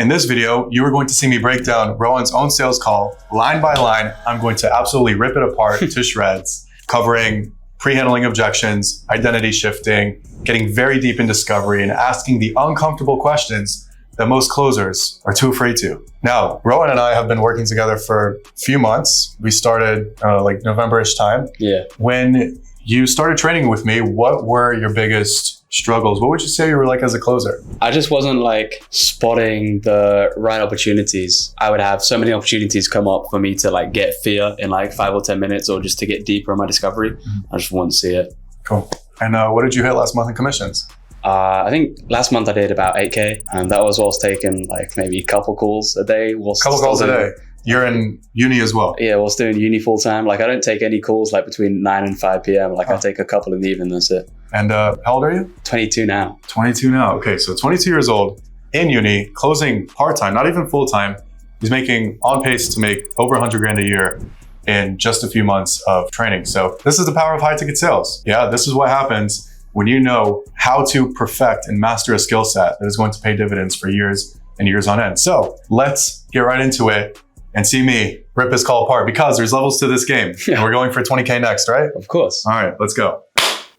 In this video, you are going to see me break down Rowan's own sales call line by line. I'm going to absolutely rip it apart to shreds, covering pre-handling objections, identity shifting, getting very deep in discovery, and asking the uncomfortable questions that most closers are too afraid to. Now, Rowan and I have been working together for a few months. We started like November-ish time. Yeah. When you started training with me, what were your biggest struggles? What would you say you were like as a closer? I just wasn't like spotting the right opportunities. I would have so many opportunities come up for me to like get fear in like 5 or 10 minutes or just to get deeper in my discovery. I just wouldn't see it. Cool. And what did you hit last month in commissions? I think last month I did about 8K, and that was whilst taking like maybe a couple calls a day. Couple calls a day. You're in uni as well? Yeah, whilst doing uni full time. Like I don't take any calls like between 9 and 5 p.m. Like I take a couple in the evening, that's it. And how old are you? 22 now. 22 now. Okay, so 22 years old, in uni, closing part-time, not even full-time. He's making on pace to make over 100 grand a year in just a few months of training. So this is the power of high ticket sales. Yeah, this is what happens when you know how to perfect and master a skill set that is going to pay dividends for years and years on end. So let's get right into it and see me rip his call apart, because there's levels to this game. Yeah. And we're going for 20K next, right? Of course. All right, let's go.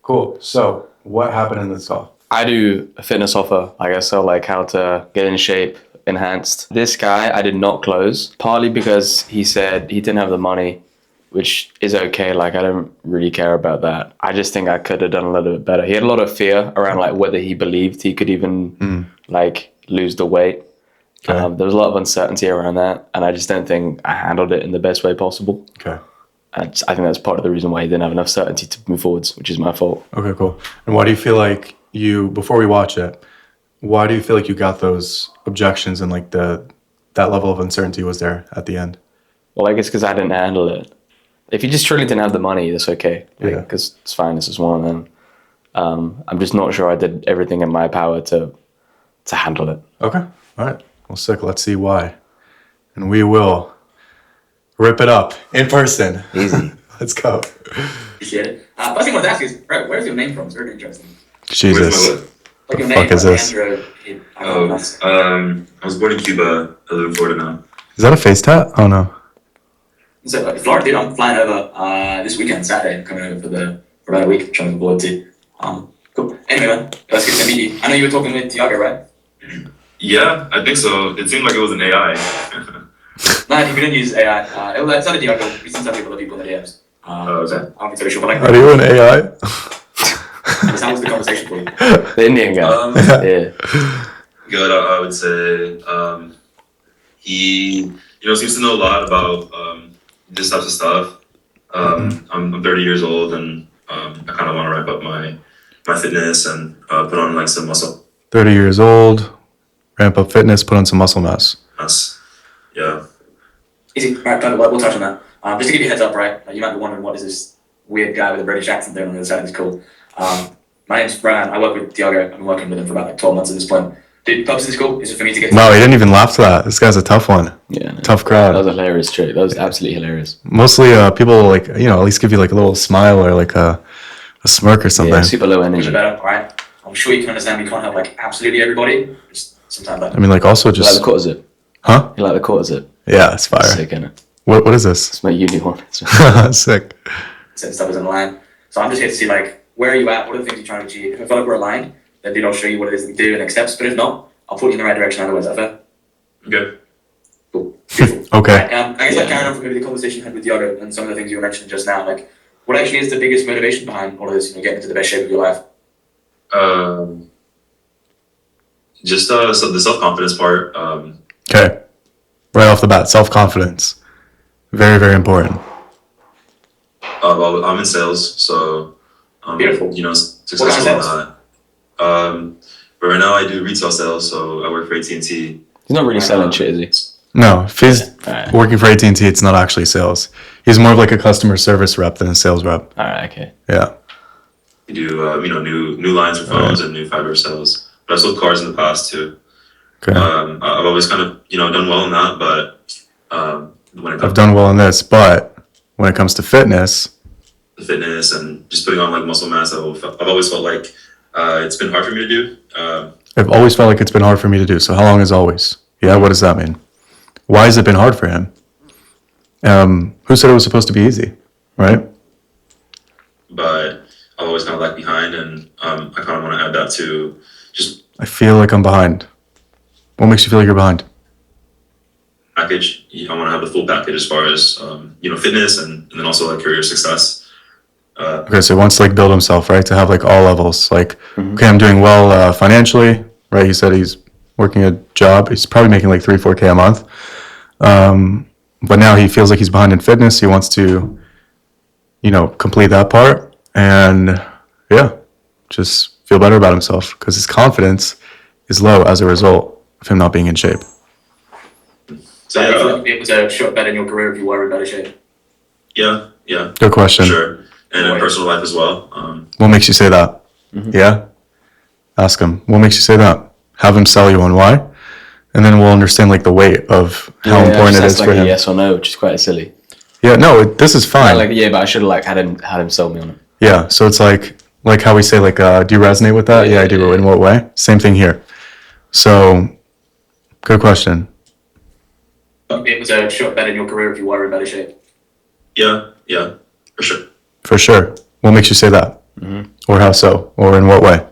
Cool. So what happened in this call? I do a fitness offer, I guess, so like how to get in shape, enhanced. This guy I did not close, partly because he said he didn't have the money, which is okay. Like I don't really care about that. I just think I could have done a little bit better. He had a lot of fear around like whether he believed he could even like lose the weight. Okay. There was a lot of uncertainty around that, and I just don't think I handled it in the best way possible. Okay. And I think that's part of the reason why he didn't have enough certainty to move forwards, which is my fault. Okay, cool. And why do you feel like before we watch it, why do you feel like you got those objections and like that level of uncertainty was there at the end? Well, I guess because I didn't handle it. If you just truly didn't have the money, that's okay. Because it's fine, this is one of them. I'm just not sure I did everything in my power to handle it. Okay, all right. Well, sick. Let's see why. And we will rip it up in person. Easy. Let's go. Appreciate it. First thing I want to ask is, right, where's your name from? It's very interesting. Jesus. Like your The name, fuck is like this? Andrew, I was born in Cuba. I live in Florida now. Is that a face tat? Oh, no. So, Florida, dude, I'm flying over this weekend, Saturday. I'm coming over for about a week, which I'm looking forward to. Cool. Anyway, man, that's good to meet you. I know you were talking with Tiago, right? Yeah, I think so. It seemed like it was an AI. No, you couldn't use AI. It's not a Tiago. We seen some people, other people in the DMs. So I'm not sure, but like, Are you an AI? that was the conversation for you. The Indian guy. Yeah. Good, I would say. He, seems to know a lot about this types of stuff. I'm 30 years old, and I kind of want to ramp up my fitness and put on like some muscle 30 years old, ramp up fitness, put on some muscle mass. mass. Yeah. Easy. Right, we'll touch on that. Just to give you a heads up, right? You might be wondering what is this weird guy with a British accent there on the other side of this call. My name's Brian. I work with Tiago. I've been working with him for about like 12 months at this point. Dude, purpose of this call is for me to get. Wow, he didn't even laugh to that. This guy's a tough one. Yeah. No. Tough That crowd. was a hilarious trick. That was absolutely hilarious. Mostly people like, at least give you like a little smile or like a smirk or something. Yeah, super low Which energy. is better, right? I'm sure you can understand we can't help like absolutely everybody. Just sometimes like. I mean, like also You like just, the quarter zip? huh? You like the quarter zip? Yeah, it's fire. Sick, innit? What is this? It's my uni one. Sick. Set stuff is in line. So I'm just here to see like where are you at? What are the things you're trying to achieve? If I feel like we're aligned, then dude, I'll show you what it is that we do and next steps. But if not, I'll put you in the right direction. Otherwise, is that fair? Okay. Cool. Beautiful. Okay. Right, I guess like carrying on from maybe the conversation you had with Tiago and some of the things you were mentioning just now. Like, what actually is the biggest motivation behind all of this? Getting into the best shape of your life. Just so the self-confidence part. Okay. Right off the bat, self-confidence. Very, very important. Well, I'm in sales, so Beautiful. successful What kind of in that. But right now I do retail sales, so I work for AT&T. He's not really selling shit, is No, if he's Alright. working for AT&T, it's not actually sales. He's more of like a customer service rep than a sales rep. he? Alright, okay. Yeah. We do new lines for phones and new fiber sales. But I've sold cars in the past too. Okay. I've always kind of done well in that, but when it I've comes done well in this, but when it comes to fitness, to fitness and just putting on like muscle mass, I've always felt like it's been hard for me to do. I've always felt like it's been hard for me to do. So how long is always? Yeah, what does that mean? Why has it been hard for him? Who said it was supposed to be easy, right? But I've always kind of lagged behind, and I kind of want to add that to just I feel like I'm behind. What makes you feel like you're behind? package. I want to have the full package as far as fitness and then also like career success. Okay, so he wants to like build himself, right? To have like all levels. Like, okay, I'm doing well financially, right? He said he's working a job. He's probably making like 3-4K a month. But now he feels like he's behind in fitness. He wants to, complete that part and just feel better about himself because his confidence is low as a result of him not being in shape. So you feel like you'd be able to show up better in your career if you were in better shape? Yeah, Good question. sure. And in personal life as well. What makes you say that? Yeah? Ask him. What makes you say that? Have him sell you on why. And then we'll understand like the weight of how important it is like for a him. yes or no, which is quite silly. Yeah, no, this is fine. But I should have like had him sell me on it. Yeah, so it's like how we say like, do you resonate with that? Yeah, I do. In what way? Same thing here. So, good question. You'd be able to show up better in your career if you were in better shape? Yeah, for sure. For sure. What makes you say that? Or how so? Or in what way?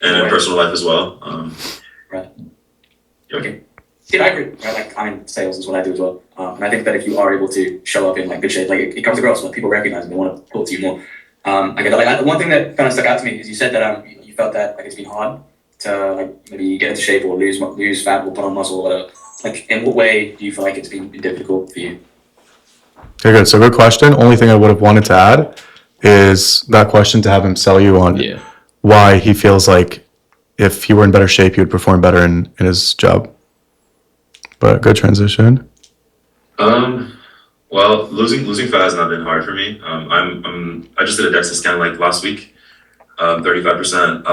And in personal life as well. Right. Yep. Okay. Yeah, I agree. Right? Like, I'm in sales is what I do as well. And I think that if you are able to show up in like good shape, like it comes across, like people recognize and they want to talk to you more. I get that. Like one thing that kind of stuck out to me is you said that you felt that like it's been hard to like maybe get into shape or lose fat or put on muscle or whatever. Like in what way do you feel like it's been difficult for you? Okay, good. So good question. Only thing I would have wanted to add is that question to have him sell you on why he feels like if he were in better shape, he would perform better in his job. But good transition. Well, losing fat has not been hard for me. I just did a DEXA scan like last week. 35%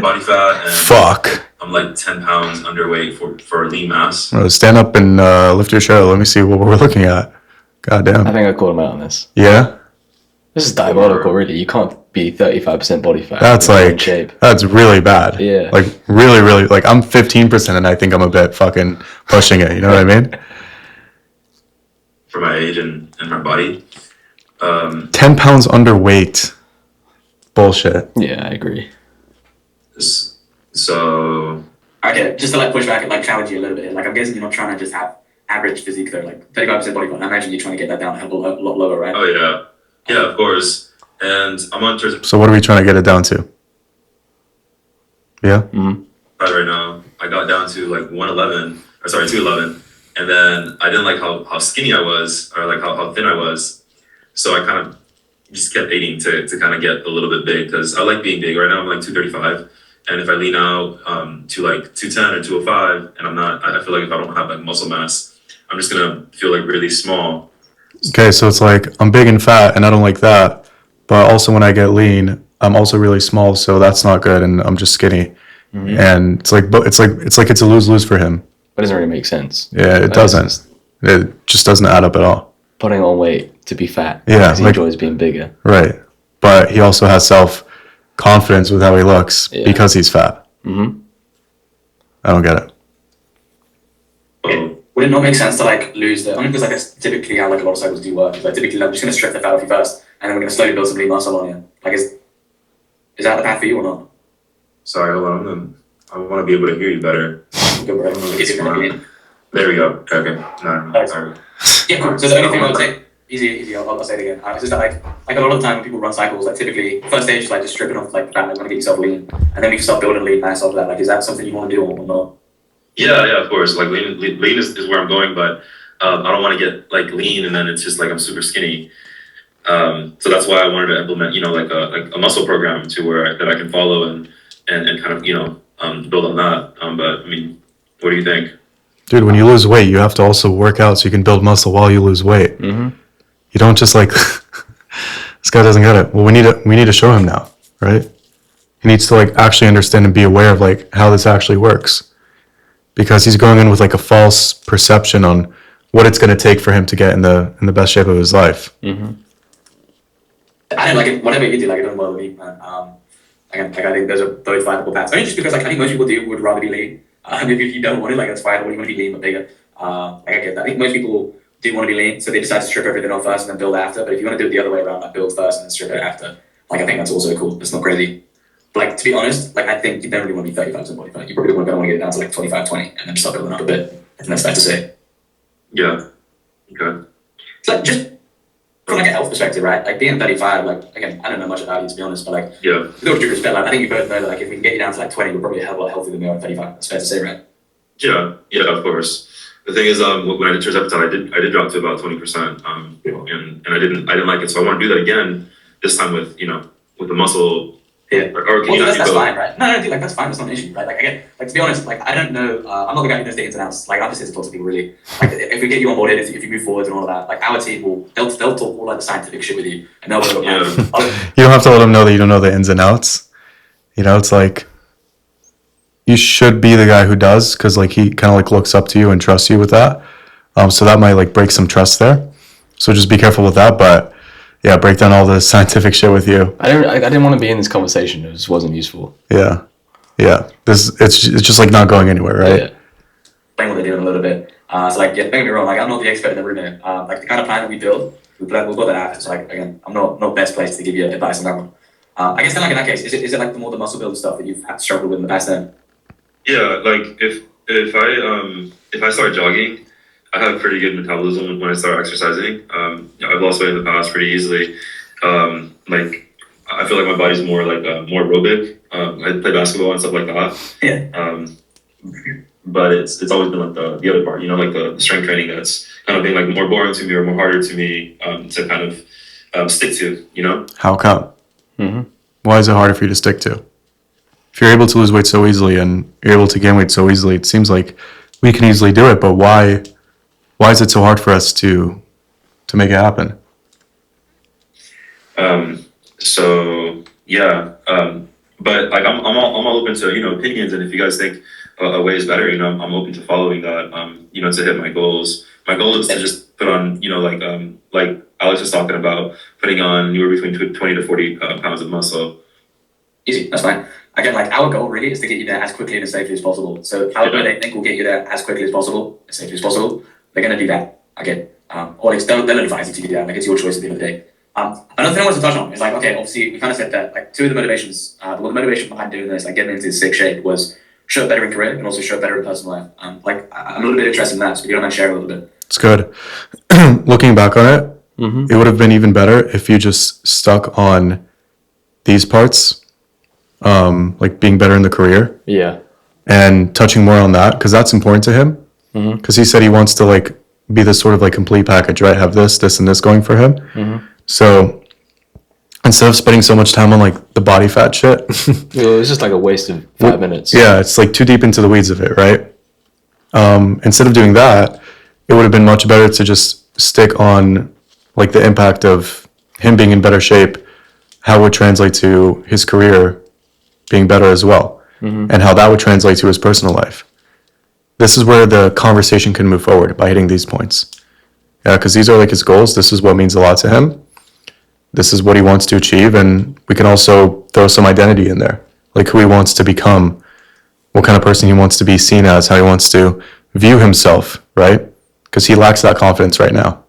body fat, and Fuck. I'm like 10 pounds underweight for lean mass. Stand up and lift your shirt. Let me see what we're looking at. God damn. I think I called him out on this. Yeah? This is diabolical, really. You can't be 35% body fat. That's in like, shape. that's really bad. Yeah. Like, really, really, like, I'm 15% and I think I'm a bit fucking pushing it. You know what I mean? For my age and my body. 10 pounds underweight. Bullshit. Yeah, I agree. So. Okay, just to like push back and like challenge you a little bit. Like I'm guessing you're not trying to just have average physique though, like 35% body fat. I imagine you're trying to get that down a lot lower, right? Oh yeah. Yeah, of course. And I'm on So what are we trying to get it down to? Yeah? right now. I got down to like 211. And then I didn't like how skinny I was or like how thin I was. So I kind of just kept eating to kind of get a little bit big because I like being big. Right now I'm like 235. And if I lean out to like 210 or 205 and I feel like if I don't have that muscle mass, I'm just going to feel like really small. Okay, so it's like I'm big and fat and I don't like that. But also when I get lean, I'm also really small, so that's not good and I'm just skinny. And it's a lose-lose for him. That doesn't really make sense. Yeah, it doesn't. It just doesn't add up at all. Putting on weight to be fat. Yeah, because he enjoys being bigger. Right. But he also has self-confidence with how he looks because he's fat. I don't get it. Would it not make sense to like lose the? I mean, because like that's typically how like a lot of cycles do work. Is like typically I'm just going to strip the fat off you first, and then we're going to slowly build some lean muscle on you. Like, is that the path for you or not? Sorry, hold on. I want to be able to hear you better. Good, bro. There we go. Okay. No, sorry. Yeah, cool. So the only thing I would say, easy. I'll say it again. It's just that like a lot of the time when people run cycles, like typically first stage is like just stripping off like the fat, like want to get yourself lean, and then we can start building lean mass after that. Like, is that something you want to do or not? Yeah, of course. Like lean is where I'm going, but I don't want to get like lean and then it's just like I'm super skinny. So that's why I wanted to implement, like a muscle program to where that I can follow and kind of build on that. But I mean, what do you think? Dude, when you lose weight, you have to also work out so you can build muscle while you lose weight. You don't just like this guy doesn't get it. Well, we need to show him now, right? He needs to like actually understand and be aware of like how this actually works. Because he's going in with like a false perception on what it's going to take for him to get in the best shape of his life. I don't like it. Whatever you do, like it doesn't bother me, man. I think those are both viable paths. I mean, just because like I think most people would rather be lean. If you don't want it, like that's fine. What do you want to be lean but bigger? Like I get that. I think most people do want to be lean, so they decide to strip everything off first and then build after. But if you want to do it the other way around, like build first and then strip it after, like I think that's also cool. It's not crazy. But like to be honest, like I think you don't really want to be 35% body fat. You probably want to get it down to like 25, 20, and then start building up a bit. I think that's fair to say. Yeah. Okay. So just from like a health perspective, right? Like being 35, like again, I don't know much about you to be honest, but like Yeah. with all due respect, like I think you both know that like if we can get you down to like 20, we're probably a hell of a lot healthier than we are at 35. That's fair to say, right? Yeah. Yeah. Of course. The thing is, when I did testosterone, I did drop to about 20%. And I didn't like it, so I want to do that again. This time with with the muscle. Yeah. Or can you Well, not that's do both? fine, right? No, dude, like that's fine. That's not an issue, right? Like again, like to be honest, like I don't know. I'm not the guy who knows the ins and outs. Like I'm just here to talk to people, really. Like if we get you on board, if you move forward and all of that, like our team they'll talk all like the scientific shit with you, and they'll go. Yeah. You don't have to let them know that you don't know the ins and outs. It's like you should be the guy who does, because like he kind of like looks up to you and trusts you with that. So that might like break some trust there. So just be careful with that. But yeah, break down all the scientific shit with you. I didn't want to be in this conversation. It just wasn't useful. Yeah. It's just like not going anywhere, right? Yeah. Explain what they're doing a little bit. So like, yeah, don't get me wrong. Like I'm not the expert in the room here. Like the kind of plan that we build, we'll build that after. So like again, I'm not best placed to give you advice on that one. I guess then like in that case, is it like the more the muscle build stuff that you've had to struggle with in the past then? Yeah. Like if I start jogging, I have pretty good metabolism when I start exercising. I've lost weight in the past pretty easily. Like I feel like my body's more like more aerobic. I play basketball and stuff like that. Yeah. But it's always been like the other part, like the strength training that's kind of been like more boring to me or more harder to me to kind of stick to. How come? Mm-hmm. Why is it harder for you to stick to? If you're able to lose weight so easily and you're able to gain weight so easily, it seems like we can easily do it. But why is it so hard for us to make it happen? So yeah, but like I'm all open to opinions, and if you guys think a way is better, I'm open to following that. To hit my goals. My goal is to just put on like Alex was talking about, putting on anywhere between 20 to 40 pounds of muscle. Easy, that's fine. Again, like our goal really is to get you there as quickly and as safely as possible. So however they think will get you there as quickly as possible, as safely as possible, they're going to do that. Again, or they'll advise you to do that. Like it's your choice at the end of the day. Another thing I wanted to touch on is like, okay, obviously we kind of said that like two of the motivations, the motivation behind doing this, like getting into sick shape, was show up better in career and also show up better in personal life. Like I'm a little bit interested in that, so if you don't mind sharing a little bit. It's good. Looking back on it, Mm-hmm. it would have been even better if you just stuck on these parts, like being better in the career Yeah. and touching more on that, because that's important to him. Mm-hmm. Because he said he wants to like be this sort of like complete package, right? Have this, and this going for him. Mm-hmm. So instead of spending so much time on like the body fat shit, It was just like a waste of 5 minutes. yeah, it's like too deep into the weeds of it, right? Instead of doing that, it would have been much better to just stick on like the impact of him being in better shape, how it would translate to his career being better as well, and how that would translate to his personal life. This is where the conversation can move forward, by hitting these points. Yeah, because these are like his goals. This is what means a lot to him. This is what he wants to achieve, and we can also throw some identity in there, like who he wants to become, what kind of person he wants to be seen as, how he wants to view himself, right? Because he lacks that confidence right now.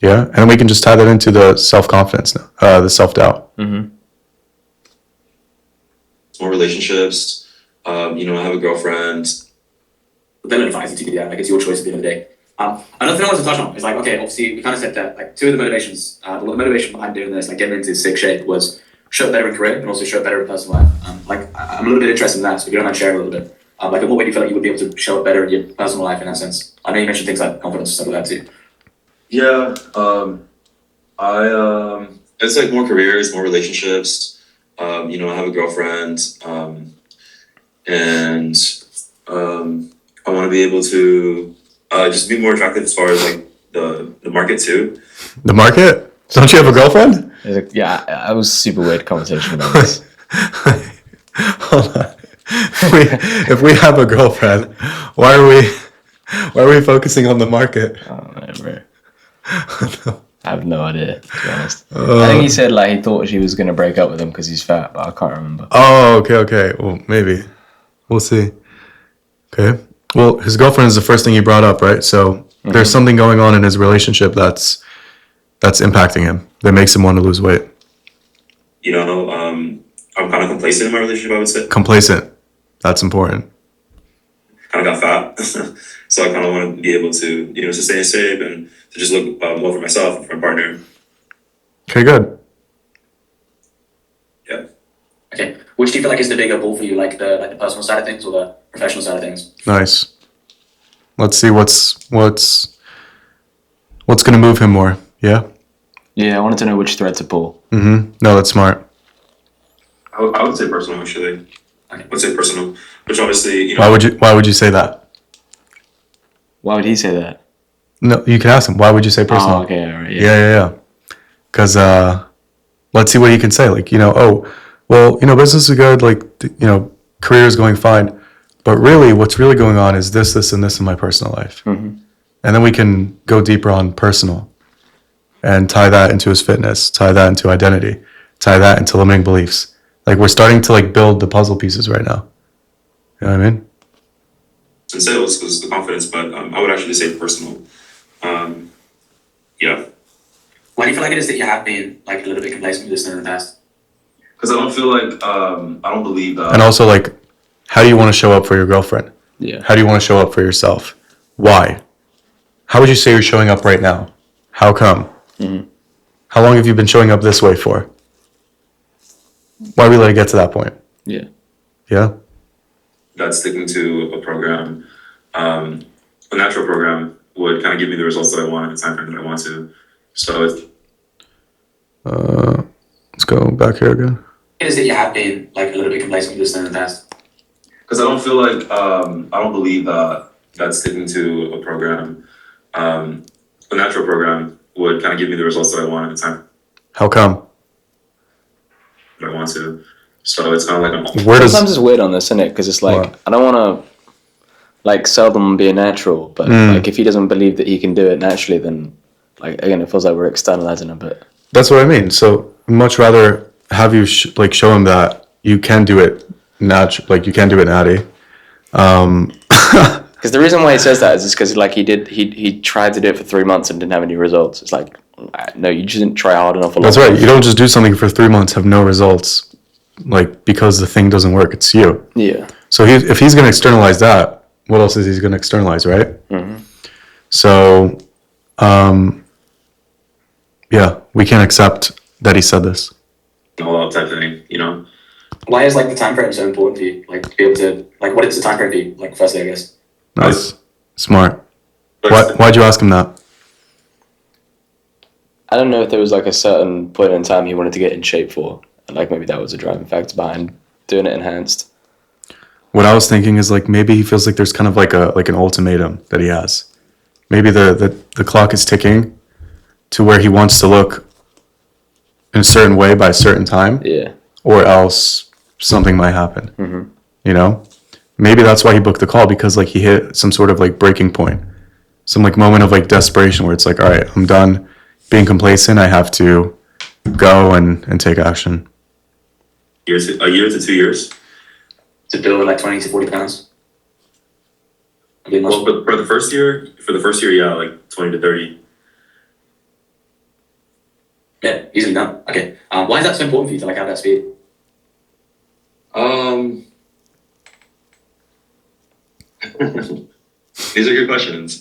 Yeah, and we can just tie that into the self-confidence, the self-doubt. Mm-hmm. More relationships. I have a girlfriend. They'll advise you to do that. Like it's your choice at the end of the day. Another thing I wanted to touch on is like, okay, obviously we kind of said that like two of the motivations, the motivation behind doing this, like getting into sick shape, was show up better in career and also show up better in personal life. Like I'm a little bit interested in that, so if you don't mind sharing a little bit. Like in what way do you feel like you would be able to show up better in your personal life in that sense? I know you mentioned things like confidence and stuff like that too. Yeah. It's like more careers, more relationships. I have a girlfriend, and I want to be able to just be more attractive as far as like the market too. The market? Don't you have a girlfriend? Yeah, it was super weird conversation about this. Hold on. If we have a girlfriend, why are we focusing on the market? I don't know, bro. I have no idea, to be honest. I think he said like he thought she was going to break up with him because he's fat, but I can't remember. Oh, okay. Well, maybe. We'll see. Okay. Well, his girlfriend is the first thing you brought up, right? So there's something going on in his relationship that's impacting him, that makes him want to lose weight. You know, I'm kind of complacent in my relationship, I would say. Complacent. That's important. Kind of got fat. So I kind of want to be able to, to stay in shape and to just look more for myself and for my partner. Okay, good. Yeah. Okay. Which do you feel like is the bigger ball for you, like the personal side of things or the professional side of things? Nice. Let's see what's going to move him more. Yeah? Yeah, I wanted to know which thread to pull. Mm-hmm. No, that's smart. I would say personal, actually. I would say personal. Which obviously, Why would you say that? Why would he say that? No, you can ask him. Why would you say personal? Oh, okay, all right. Yeah. Because let's see what he can say. Like, business is good. Like, career is going fine. But really, what's really going on is this, and this in my personal life. Mm-hmm. And then we can go deeper on personal and tie that into his fitness, tie that into identity, tie that into limiting beliefs. Like, we're starting to build the puzzle pieces right now. You know what I mean? in sales was the confidence, but I would actually say personal. Yeah. Why do you feel like it is that you have been a little bit complacent with this in the past? Because I don't feel like I don't believe that. And also, how do you want to show up for your girlfriend? Yeah. How do you want to show up for yourself? Why? How would you say you're showing up right now? How come? Mm-hmm. How long have you been showing up this way for? Why we let it get to that point? Yeah. Yeah? That sticking to a program, a natural program, would kind of give me the results that I want at the time frame that I want to. So it's Let's go back here again. It is that you have been a little bit complacent with this in the past. because I don't feel like I don't believe that sticking to a program, a natural program, would kind of give me the results that I want at the time How come? that I want to. So it's kind of like Where does Sometimes it's weird on this, isn't it? Because it's What? I don't want to sell them being natural, but if he doesn't believe that he can do it naturally, then again, it feels like we're externalizing a bit. That's what I mean. So much rather have you show him that you can do it you can do it natty. Because the reason why he says that is just because he tried to do it for 3 months and didn't have any results. It's no, you just didn't try hard enough. That's right. You don't just do something for 3 months, have no results, because the thing doesn't work. It's you. Yeah. So if he's going to externalize that, what else is he going to externalize, right? Mm-hmm. So, yeah, we can't accept that he said this. all out type thing, Why is the time frame so important for you? To be able to what is the time frame for you? Firstly, I guess. Nice. Smart. But Why'd you ask him that? I don't know if there was a certain point in time he wanted to get in shape for, and maybe that was a driving factor behind doing it enhanced. What I was thinking is maybe he feels like there's kind of an ultimatum that he has. Maybe the clock is ticking to where he wants to look in a certain way by a certain time. Yeah. Or else something might happen. Mm-hmm. Maybe that's why he booked the call, because he hit some sort of breaking point, some moment of desperation where it's all right, I'm done being complacent. I have to go and take action. a year to 2 years. To build 20 to 40 pounds. Well, for the first year, yeah, 20 to 30. Yeah, easily done. Okay. Why is that so important for you to have that speed? These are good questions.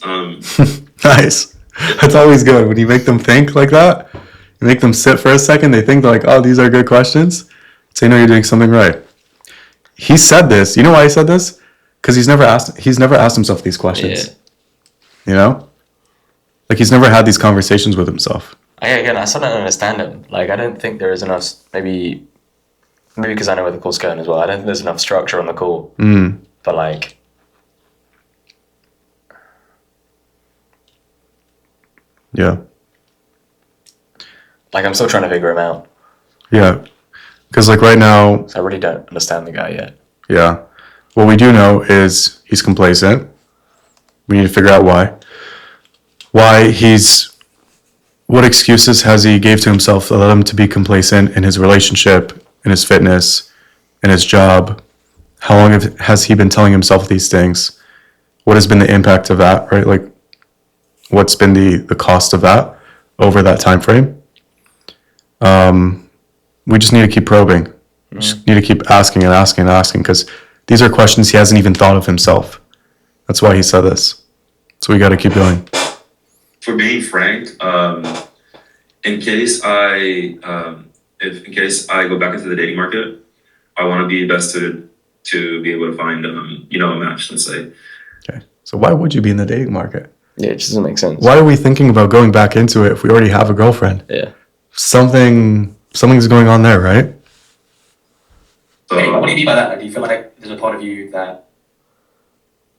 Nice. That's always good when you make them think like that. You make them sit for a second. They think oh, these are good questions. So you know you're doing something right. He said this. You know why he said this? Because he's never asked himself these questions. Yeah. He's never had these conversations with himself. Again, I still don't understand him. I don't think there is enough. Maybe because I know where the call's going as well. I don't think there's enough structure on the call. But yeah. I'm still trying to figure him out. Yeah. Because right now, So I really don't understand the guy yet. yeah. What we do know is he's complacent. We need to figure out why. What excuses has he gave to himself that led him to be complacent in his relationship, in his fitness, in his job? How long has he been telling himself these things? what has been the impact of that, right? Like, what's been the cost of that over that time frame? We just need to keep probing. We just need to keep asking and asking and asking, because these are questions he hasn't even thought of himself. That's why he said this. So we got to keep going. For being frank, in case I go back into the dating market, I want to be best suited to be able to find a match, let's say. Okay. So why would you be in the dating market? Yeah, it just doesn't make sense. Why are we thinking about going back into it if we already have a girlfriend? Yeah. Something's going on there, right? So, Okay, what do you mean by that? Like, do you feel like there's a part of you that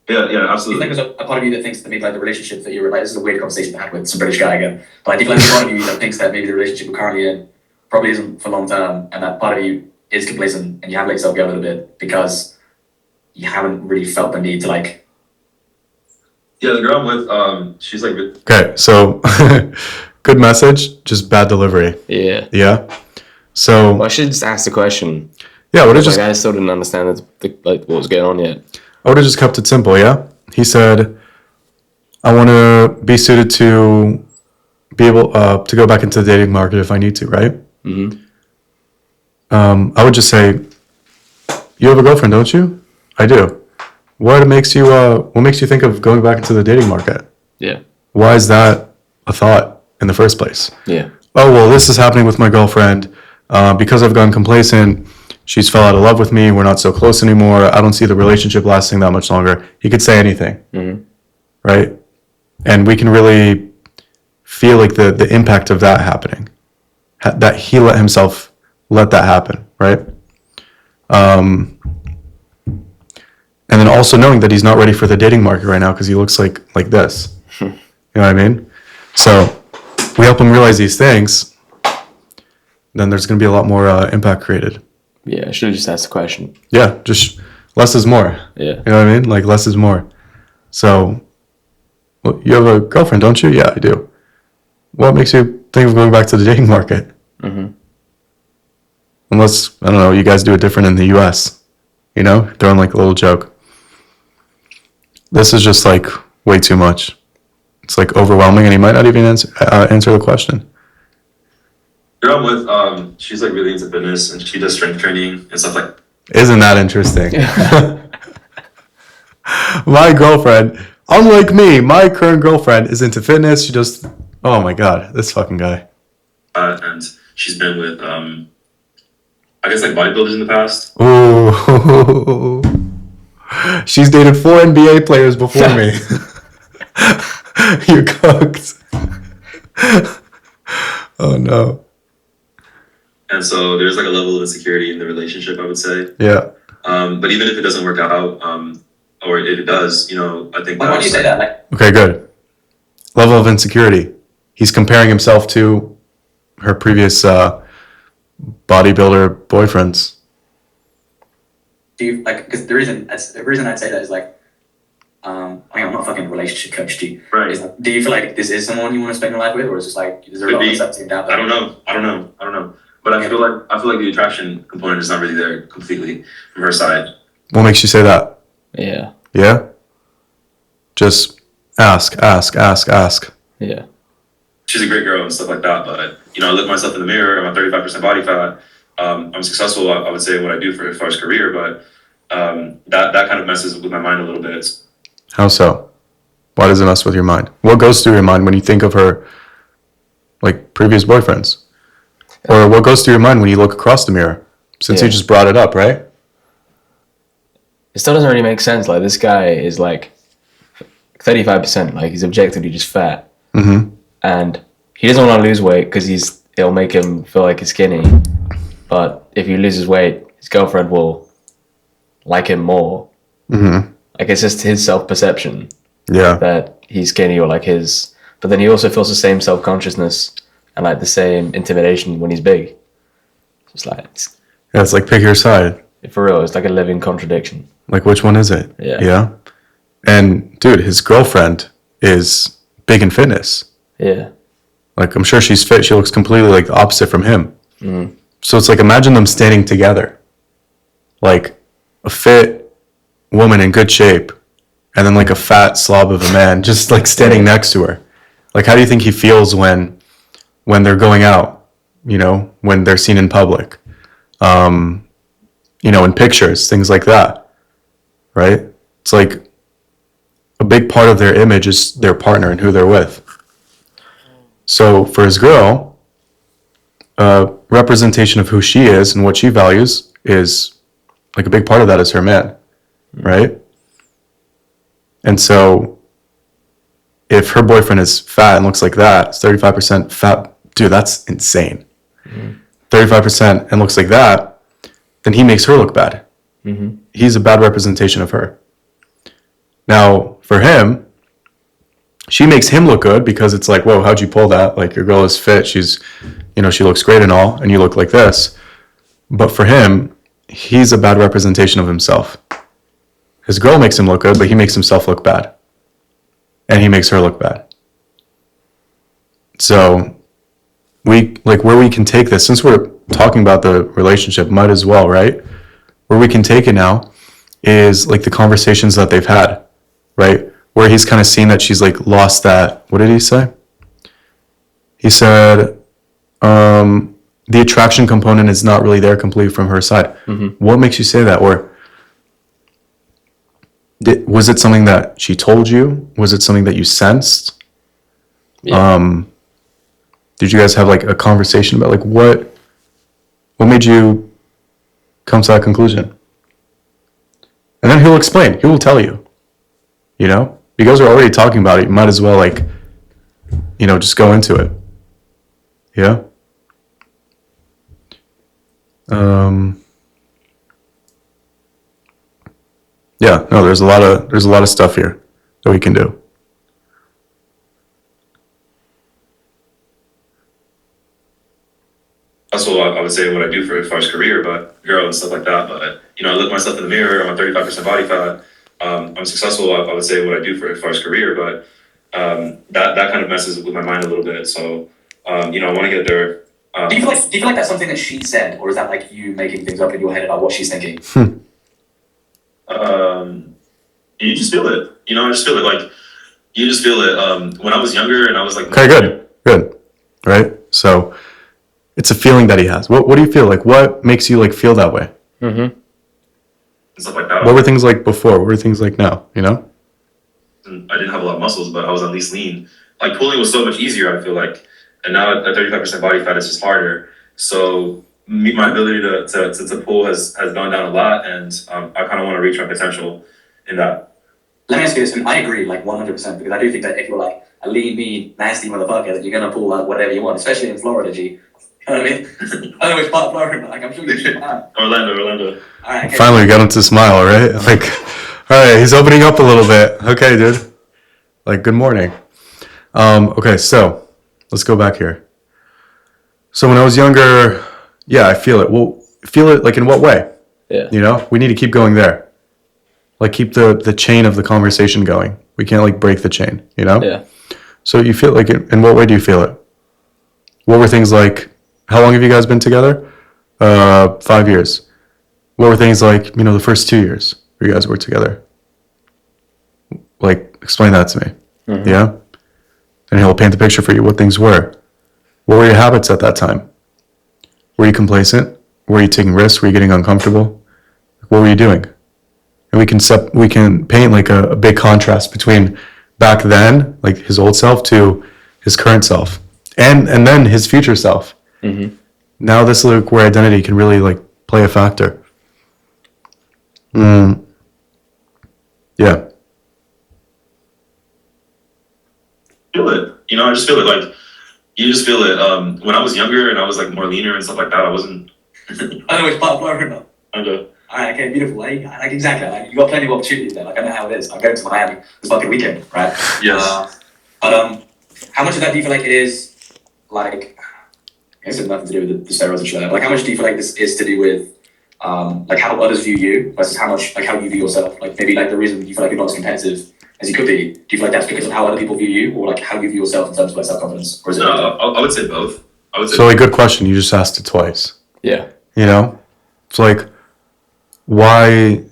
yeah, do you absolutely. think there's a part of you that thinks that maybe like the relationship that you're like, this is a weird conversation I had with some British guy again, but I think like there's a part of you that thinks that maybe the relationship you're currently in probably isn't for long term, and that part of you is complacent and you have let yourself go a little bit because you haven't really felt the need to like. Yeah, the girl I'm with, she's like, Okay, so good message, just bad delivery. Yeah. Yeah. So Well, I should just ask the question. yeah, would have Like, just I still didn't understand what was going on yet. I would have just kept it simple. Yeah. He said, I want to be suited to be able to go back into the dating market if I need to, right? Mm-hmm. I would just say, you have a girlfriend, don't you? I do. What makes you think of going back into the dating market? Yeah. Why is that a thought in the first place? Yeah. Oh, well, this is happening with my girlfriend. Because I've gone complacent, she's fell out of love with me. We're not so close anymore. I don't see the relationship lasting that much longer. He could say anything, right? And we can really feel like the impact of that happening, that he let himself let that happen, right? And then also knowing that he's not ready for the dating market right now because he looks like this. You know what I mean? So we help him realize these things, then there's going to be a lot more impact created. Yeah, I should have just asked the question. Yeah, just less is more. Yeah. You know what I mean? Like, less is more. So, well, you have a girlfriend, don't you? Yeah, I do. What makes you think of going back to the dating market? Mm-hmm. Unless, I don't know, you guys do it different in the US. You know? Throwing like a little joke. This is just like way too much. It's like overwhelming, and he might not even answer the question. girl I'm with, she's like really into fitness and she does strength training and stuff like. Isn't that interesting? My girlfriend, unlike me, my current girlfriend is into fitness. She just, oh my God, this fucking guy. And she's been with, I guess like bodybuilders in the past. Ooh. She's dated 4 NBA players before me. You cooked. Oh no. And so there's like a level of insecurity in the relationship, I would say. Yeah. But even if it doesn't work out, or if it does, I think. Why do you say that? Like, Okay, good. Level of insecurity. He's comparing himself to her previous bodybuilder boyfriends. do you like? Because the reason I'd say that is like, I'm not a fucking relationship coach. Right. Like, do you feel like this is someone you want to spend your life with, or is it just like is there a lot of stuff out there? I don't know. But I feel like the attraction component is not really there completely from her side. What makes you say that? Yeah. Yeah? Just ask. Yeah. She's a great girl and stuff like that, but I look myself in the mirror. I'm at 35% body fat. I'm successful, I would say, in what I do for as far as career, but that kind of messes with my mind a little bit. How so? Why does it mess with your mind? What goes through your mind when you think of her, like, previous boyfriends? Or what goes through your mind when you look across the mirror? Since you just brought it up, right? It still doesn't really make sense. Like, this guy is like 35%. Like, he's objectively just fat. Mm-hmm. And he doesn't want to lose weight because it'll make him feel like he's skinny. But if he loses weight, his girlfriend will like him more. Mm-hmm. Like, it's just his self-perception Yeah. that he's skinny or like his. But then he also feels the same self-consciousness and like the same intimidation when he's big. It's like, Yeah, it's like pick your side. for real, it's like a living contradiction. Like, which one is it? Yeah. Yeah. And dude, his girlfriend is big in fitness. Yeah. Like, I'm sure she's fit. She looks completely like the opposite from him. Mm. So it's like, imagine them standing together. Like, a fit woman in good shape and then like a fat slob of a man just like standing next to her. Like, how do you think he feels when they're going out, you know, when they're seen in public, you know, in pictures, things like that, right? It's like a big part of their image is their partner and who they're with. So for his girl, representation of who she is and what she values is like a big part of that is her man, right? And so if her boyfriend is fat and looks like that, it's 35% fat, dude, that's insane. 35% and looks like that, then he makes her look bad. He's a bad representation of her. Now, for him, she makes him look good because it's like, whoa, how'd you pull that? Like, your girl is fit. She's, you know, she looks great and all, and you look like this. But for him, he's a bad representation of himself. His girl makes him look good, but he makes himself look bad. And he makes her look bad. So, we, like, where we can take this, since we're talking about the relationship, might as well, right? Where we can take it now is, like, the conversations that they've had, right? Where he's kind of seen that she's, like, lost that, what did he say? He said, the attraction component is not really there completely from her side. What makes you say that? Or was it something that she told you? Was it something that you sensed? Yeah. Did you guys have like a conversation about like what made you come to that conclusion? And then he'll explain. He will tell you. You know, you guys are already talking about it. You might as well like, you know, just go into it. Yeah. Yeah, no, there's a lot of stuff here that we can do. That's what I would say what I do for as far as career, but girl and stuff like that. But you know, I look myself in the mirror. I'm 35% body fat. I'm successful. I would say what I do for as far as career, but that kind of messes with my mind a little bit. So you know, I want to get there. Do you feel like that's something that she said, or is that like you making things up in your head about what she's thinking? You just feel it. You know, I just feel it. Like you just feel it. When I was younger and I was like, Okay, good, right? So it's a feeling that he has. What do you feel like? What makes you like feel that way? and stuff like that. What were things like before? What were things like now? You know? And I didn't have a lot of muscles, but I was at least lean. Like pulling was so much easier. I feel like, and now at 35% body fat, it's just harder. So my ability to pull has gone down a lot, and I kind of want to reach my potential in that. Let me ask you this, and I agree like 100% because I do think that if you're like a lean, mean, nasty motherfucker, that you're gonna pull out whatever you want, especially in Florida, G. You know what I mean? I know it's part of Florida, but like I'm sure you can. Orlando. All right. Okay. Finally, we got him to smile, right? Like, all right, he's opening up a little bit. Okay, dude. Like, good morning. Okay, so let's go back here. So when I was younger, yeah, I feel it. Well, feel it like in what way? Yeah. You know, we need to keep going there. Like keep the chain of the conversation going. We can't like break the chain, you know? Yeah. So you feel like in what way do you feel it? What were things like, how long have you guys been together? 5 years. What were things like, you know, the first 2 years where you guys were together? Like, explain that to me. Yeah? And he'll paint the picture for you what things were. What were your habits at that time? Were you complacent? Were you taking risks? Were you getting uncomfortable? What were you doing? And we can paint like a big contrast between back then, like his old self, to his current self, and then his future self. Now this is like where identity can really like play a factor. Yeah. Feel it. You know, I just feel it. Like you just feel it. When I was younger and I was like more leaner and stuff like that, I wasn't. I know it's part of Florida. All right, okay, beautiful. Like exactly. Like, you got plenty of opportunities there. Like I know how it is. I'm going to Miami this fucking weekend, right? Yes. But how much of that do you feel like it is like? I guess it's nothing to do with the steroids and shit. But like, how much do you feel like this is to do with like how others view you versus how much like how you view yourself? Like maybe like the reason you feel like you're not as competitive as you could be. Do you feel like that's because of how other people view you, or like how you view yourself in terms of like self-confidence? Or is it? No, I would say both. I would say. So like, good question. You just asked it twice. Yeah. You know, it's like, why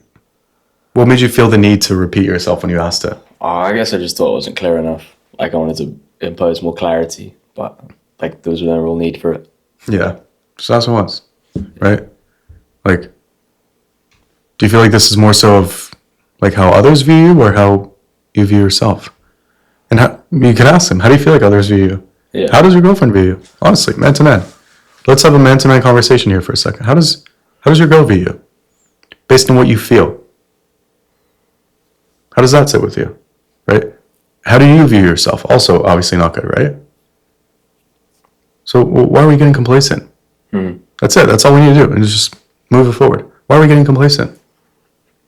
What made you feel the need to repeat yourself when you asked it? I guess I just thought it wasn't clear enough. Like I wanted to impose more clarity, but like there was no real need for it. Yeah. So that's what it was, right? Like, do you feel like this is more so of like how others view you or how you view yourself? And how, you can ask them, how do you feel like others view you? Yeah. How does your girlfriend view you? Honestly, man to man. Let's have a man to man conversation here for a second. How does your girl view you? Based on what you feel. How does that sit with you? Right? How do you view yourself? Also, obviously not good, right? So why are we getting complacent? That's it. That's all we need to do, and just move it forward. Why are we getting complacent?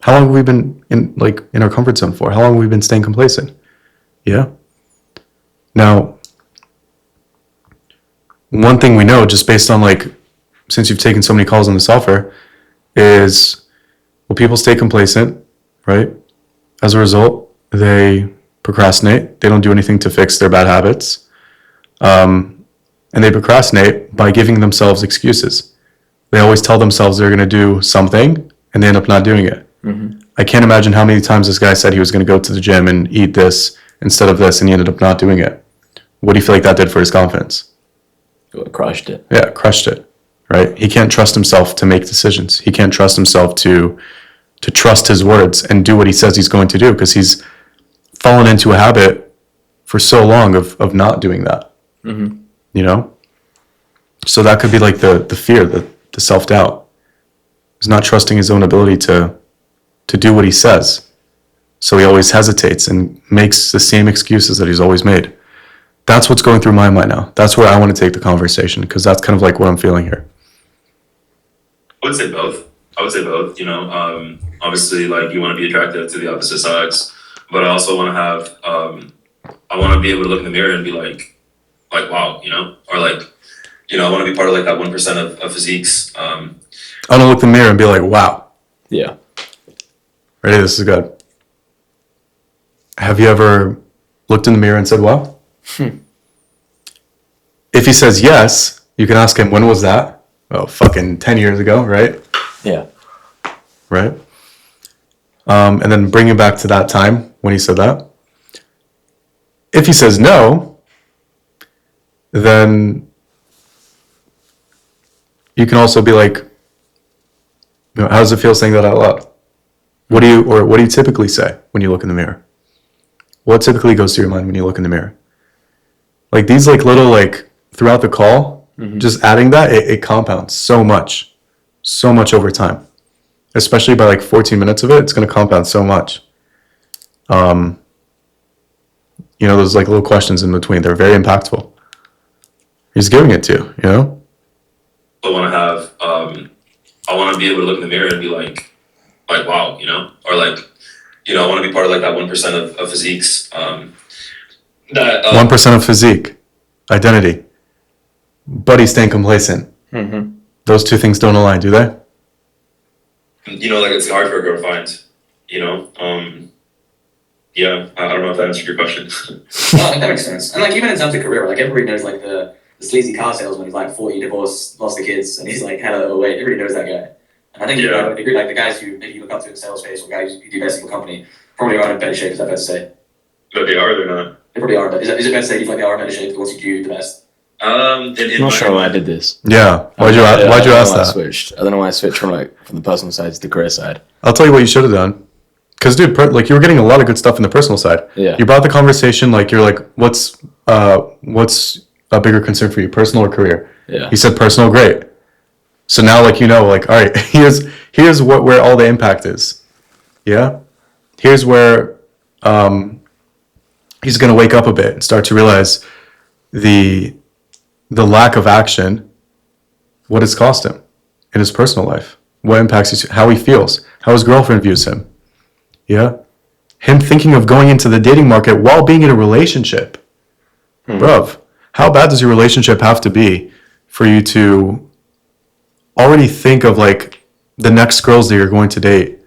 How long have we been in our comfort zone for? How long have we been staying complacent? Yeah. Now, one thing we know, just based on since you've taken so many calls on this offer, is people stay complacent, right? As a result, they procrastinate. They don't do anything to fix their bad habits. And they procrastinate by giving themselves excuses. They always tell themselves they're going to do something, and they end up not doing it. I can't imagine how many times this guy said he was going to go to the gym and eat this instead of this, and he ended up not doing it. What do you feel like that did for his confidence? It crushed it. Yeah, crushed it, right? He can't trust himself to make decisions. He can't trust himself to trust his words and do what he says he's going to do, because he's fallen into a habit for so long of not doing that. You know? So that could be like the fear, the self-doubt. He's not trusting his own ability to do what he says. So he always hesitates and makes the same excuses that he's always made. That's what's going through my mind now. That's where I want to take the conversation, because that's kind of like what I'm feeling here. I would say both. You know, obviously, like you want to be attractive to the opposite sex, but I also want to have, I want to be able to look in the mirror and be like, wow, you know, or like, you know, I want to be part of like that 1% of physiques. I want to look in the mirror and be like, wow. Yeah. Ready? This is good. Have you ever looked in the mirror and said, wow? If he says yes, you can ask him, when was that? Oh, fucking 10 years ago, right? Yeah. Right? And then bring him back to that time when he said that. If he says no, then you can also be like, you know, how does it feel saying that out loud? What do you typically say when you look in the mirror? What typically goes through your mind when you look in the mirror? Like these little throughout the call, just adding that, it compounds so much over time. Especially by 14 minutes of it, it's going to compound so much. You know, those little questions in between, they're very impactful. He's giving it to you, you know? I want to have, I want to be able to look in the mirror and be like wow, you know, or you know, I want to be part of that 1% of physiques. That 1% of physique, identity, but he's staying complacent. Those two things don't align, do they? You know, it's hard for a girl to find, you know. Yeah, I don't know if that answered your question. Well, that makes sense. And even in terms of career, everybody knows the sleazy car salesman who's 40, divorced, lost the kids, and he's had a weight. Everybody knows that guy. And I think you would agree, the guys who maybe you look up to in sales space or guys who do best in your company probably are in better shape. Is that fair to say? But they are, they're not. They probably are. But is it fair to say you feel like they are in better shape? The ones who do the best. I'm not sure why I did this. Yeah. Why'd you ask that? I don't know why I switched from the personal side to the career side. I'll tell you what you should have done. Because, dude, you were getting a lot of good stuff in the personal side. Yeah. You brought the conversation you're what's a bigger concern for you, personal or career? Yeah. He said personal, great. So now, you know, all right, here's where all the impact is. Yeah? Here's where he's going to wake up a bit and start to realize the lack of action, what it's cost him in his personal life, what impacts how he feels, how his girlfriend views him. Yeah? Him thinking of going into the dating market while being in a relationship. Bruv, how bad does your relationship have to be for you to already think of the next girls that you're going to date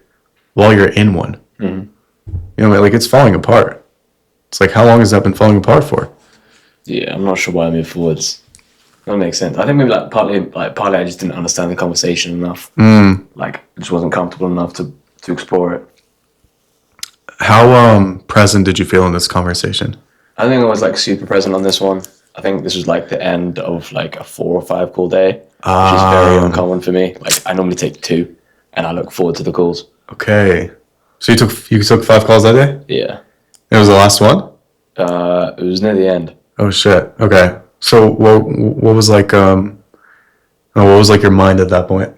while you're in one? You know, it's falling apart. It's how long has that been falling apart for? Yeah, I'm not sure why I moved forwards. That makes sense. I think maybe partly I just didn't understand the conversation enough. I just wasn't comfortable enough to explore it. How present did you feel in this conversation? I think I was like super present on this one. I think this was like the end of like a 4 or 5 call day, which is very uncommon for me. Like I normally take 2, and I look forward to the calls. Okay. So you took 5 calls that day? Yeah. It was the last one? It was near the end. Oh shit. Okay. So what was like what was like your mind at that point?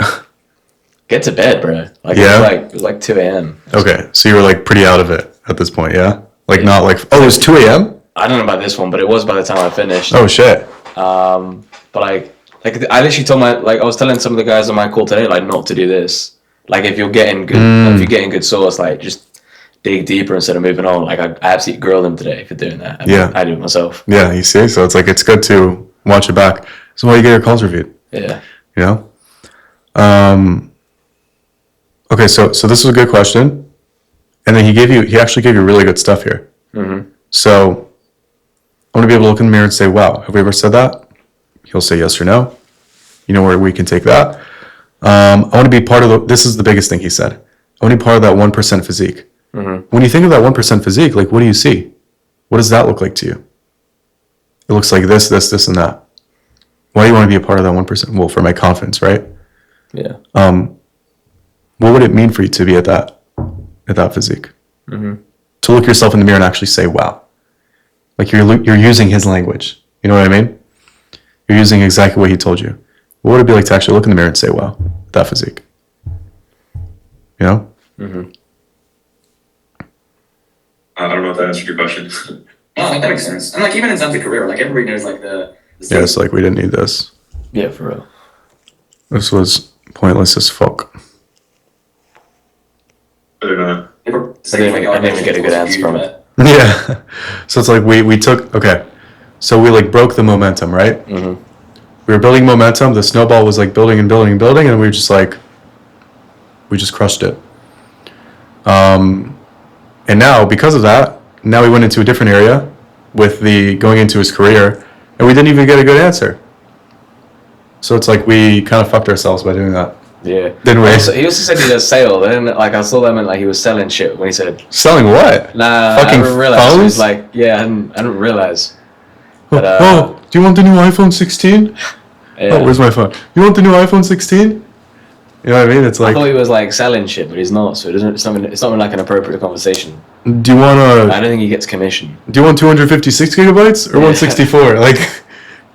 Get to bed, bro. Like Yeah? it was like 2 a.m. Okay. So you were like pretty out of it at this point, yeah? Like not like it was 2 a.m.? I don't know about this one, but it was by the time I finished. Oh shit. But like I literally told I was telling some of the guys on my call today, like not to do this. Like if you're getting good, if you're getting good source, like just dig deeper instead of moving on. Like I absolutely grilled them today for doing that. I do it myself. Yeah, you see? So it's like it's good to watch it back. So why you get your calls reviewed. Yeah. You know? Okay, so this was a good question. And then he actually gave you really good stuff here. Mm-hmm. So I want to be able to look in the mirror and say, wow, have we ever said that? He'll say yes or no. You know where we can take that. I want to be part of this is the biggest thing he said. I want to be part of that 1% physique. Mm-hmm. When you think of that 1% physique, like what do you see? What does that look like to you? It looks like this, and that. Why do you want to be a part of that 1%? Well, for my confidence, right? Yeah. What would it mean for you to be at that physique? Mm-hmm. To look yourself in the mirror and actually say, wow. Like you're using his language. You know what I mean? You're using exactly what he told you. What would it be like to actually look in the mirror and say, wow, that physique? You know? Mm-hmm. I don't know if that answered your question. No, I think that makes sense. And like even in terms of career, like everybody knows like the Yeah, it's like we didn't need this. Yeah, for real. This was pointless as fuck. I don't know. I didn't even get a good answer from it. Yeah. So it's like we took, okay. So we like broke the momentum, right? Mm-hmm. We were building momentum. The snowball was like building and building and building. And we were just like, we just crushed it. And now because of that, now we went into a different area with the going into his career and we didn't even get a good answer. So it's like we kind of fucked ourselves by doing that. Yeah. Didn't we? He also said he does sale. Then like I saw that meant like he was selling shit when he said Selling what? nah. Fucking I didn't realize. He phones? was like yeah, I didn't realize. But, oh, do you want the new iPhone 16? Yeah. Oh, where's my phone? You want the new iPhone 16? You know what I mean? It's I like, thought he was like selling shit, but he's not. So it doesn't. It's not like an appropriate conversation. do you want I don't think he gets commission. 256 gigabytes or 164? Like,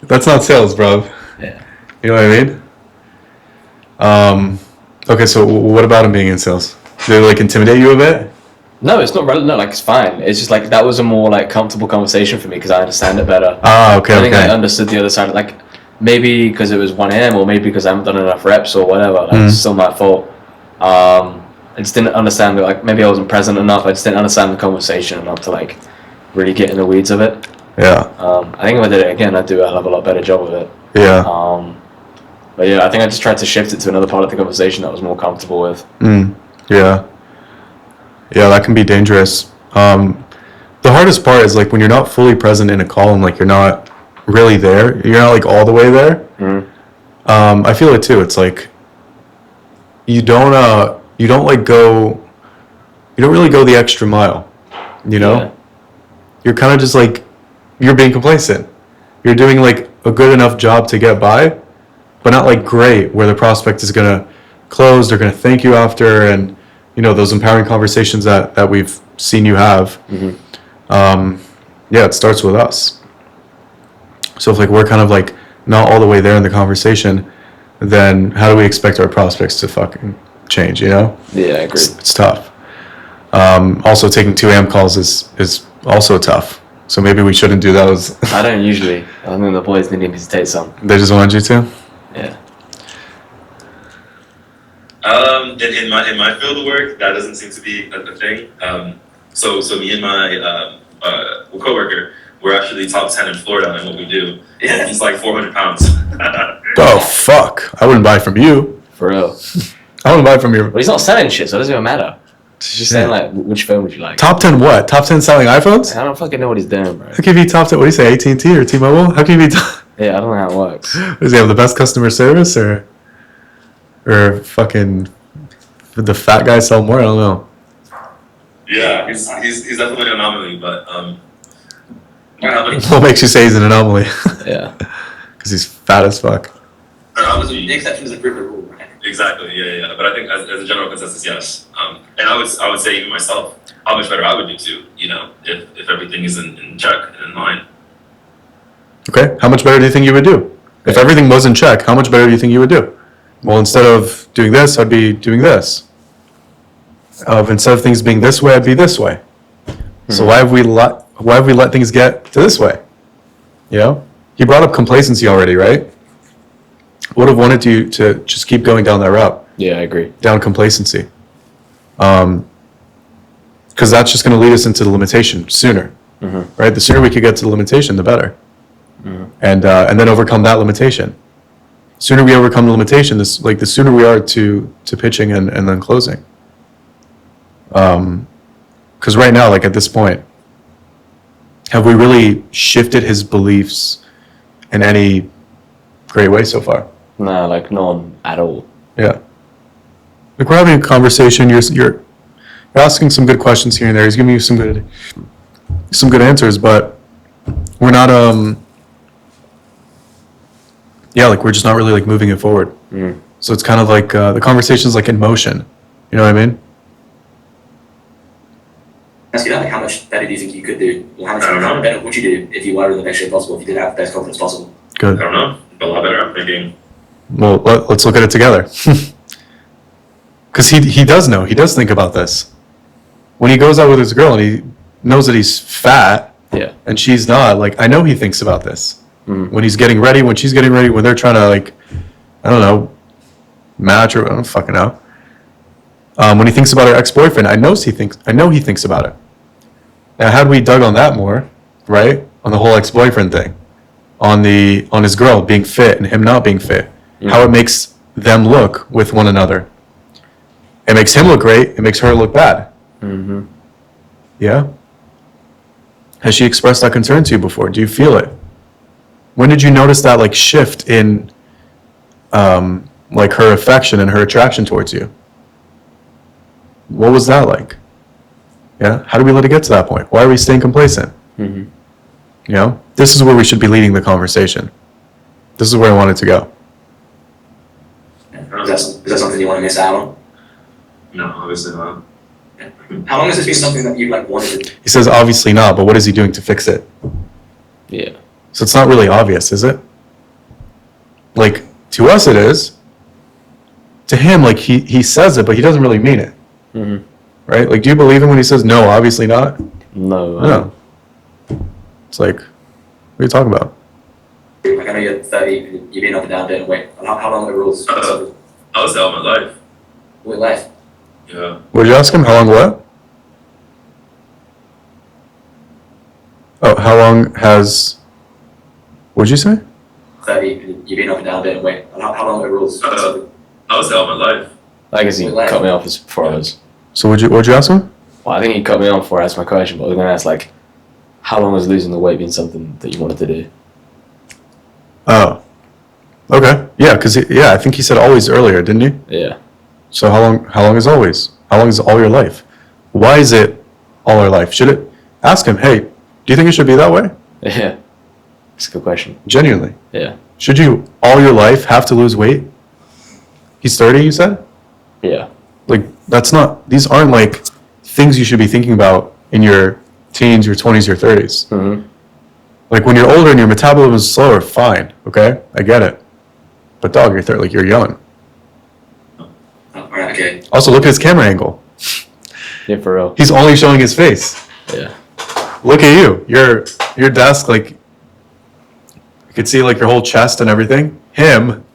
that's not sales, bro. Yeah. You know what I mean? Okay, so what about him being in sales? Did they like intimidate you a bit? No, it's not relevant. No, like it's fine. It's just like that was a more like comfortable conversation for me because I understand it better. Ah, okay, I think okay. I understood the other side. Like maybe because it was 1 a.m. or maybe because I haven't done enough reps or whatever. Like, It's still my fault. I just didn't understand it. Like maybe I wasn't present enough. I just didn't understand the conversation enough to like really get in the weeds of it. Yeah. I think if I did it again, I'd do a hell of a lot better job of it. Yeah. But yeah, I think I just tried to shift it to another part of the conversation that I was more comfortable with. Yeah. Yeah, that can be dangerous. The hardest part is like when you're not fully present in a call and like you're not really there. You're not like all the way there. I feel it too. It's like you don't like go. You don't really go the extra mile. You know. Yeah. You're kind of just like you're being complacent. You're doing like a good enough job to get by, but not like great where the prospect is gonna close. They're gonna thank you after, and you know those empowering conversations that we've seen you have. Yeah, it starts with us. So if like we're kind of like not all the way there in the conversation, then how do we expect our prospects to fucking change? You know? Yeah, I agree. It's tough. Also, taking 2 a.m. calls is also tough. So maybe we shouldn't do those. I don't usually. I think the boys need me to take some. They just wanted you to? Yeah. In my field of work, that doesn't seem to be a thing. So me and my coworker, we're actually top 10 in Florida in what we do. Yeah, he's like 400 pounds. Oh fuck! I wouldn't buy from you. For real. I wouldn't buy from your But he's not selling shit, so it doesn't even matter. He's just saying like, which phone would you like? top 10 what? Top 10 selling iPhones? I don't fucking know what he's doing, bro. How can you be top 10? What do you say? AT&T or T-Mobile? How can you be? Yeah, I don't know how it works. Does he have the best customer service or fucking the fat guy sell more? I don't know. Yeah, he's definitely an anomaly, but What makes you say he's an anomaly? Yeah. Because he's fat as fuck. The exception is the proof of the rule, right? exactly, yeah. But I think as a general consensus, yes. And I would say even myself, how much better I would do too. You know, if everything is in check and in line. Okay, how much better do you think you would do? If everything was in check, how much better do you think you would do? Well, instead of doing this, I'd be doing this. Instead of things being this way, I'd be this way. So why have we let things get to this way? You know, he brought up complacency already, right? Would have wanted you to just keep going down that route, Yeah, I agree. down complacency, because that's just going to lead us into the limitation sooner, right? The sooner we could get to the limitation, the better, and then overcome that limitation. Sooner we overcome the limitation, the sooner we are to pitching and then closing. Because right now, like at this point, have we really shifted his beliefs in any great way so far? No, like none at all. Yeah. Like we're having a conversation. You're asking some good questions here and there. He's giving you some good answers, but we're not yeah, like we're just not really like moving it forward. So it's kind of like the conversation's like in motion. You know what I mean? Ask you that, like, how much better do you think you could do? Or how I don't much know. better would you do if you were in the best shape possible, if you did have the best confidence possible? Good. I don't know, a lot better. I'm thinking. Well, let's look at it together. Because he does know. He does think about this. When he goes out with his girl and he knows that he's fat Yeah. and she's not, like, I know he thinks about this. When he's getting ready, when she's getting ready, when they're trying to, like, I don't know, match or I don't fucking know. When he thinks about her ex-boyfriend, I know he thinks about it. Now, had we dug on that more, right, on the whole ex-boyfriend thing, on his girl being fit and him not being fit, how it makes them look with one another. It makes him look great. It makes her look bad. Yeah. Has she expressed that concern to you before? Do you feel it? When did you notice that like shift in like her affection and her attraction towards you? What was that like? Yeah. How did we let it get to that point? Why are we staying complacent? You know, this is where we should be leading the conversation. This is where I want it to go. Is that something you want to miss out on? No, obviously not. How long has this been something that you've like wanted to? He says obviously not, but what is he doing to fix it? Yeah. So it's not really obvious, is it? Like, to us it is. To him, like, he says it, but he doesn't really mean it. Right? Like, do you believe him when he says, no, obviously not? No. No. It's like, what are you talking about? Like I know you're 30, you've been up and down a bit and weight. How long are the rules? I was out my life. With life? Yeah. What did you ask him? How long what? Oh, how long has... What'd you say? 30, you've been up and down a bit and weight. How long are the rules? I was out my life. I guess he cut me off before I was. So what'd you ask him? Well, I think he cut me off before I asked my question, but I was going to ask, like, how long has losing the weight been something that you wanted to do? Oh. Okay. Yeah, because I think he said always earlier, didn't he? Yeah. So how long is always? How long is all your life? Why is it all our life? Should it... Ask him, hey, do you think it should be that way? Yeah. That's a good question. Genuinely. Yeah. Should you, all your life, have to lose weight? He's 30, you said? Yeah. Like, that's not... These aren't, like, things you should be thinking about in your teens, your 20s, your 30s. Like, when you're older and your metabolism is slower, fine, okay? I get it. But, dog, you're 30, like, you're young. Alright, okay. Also, look at his camera angle. Yeah, for real. He's only showing his face. Yeah. Look at you. Your desk, like, you could see, like, your whole chest and everything. Him,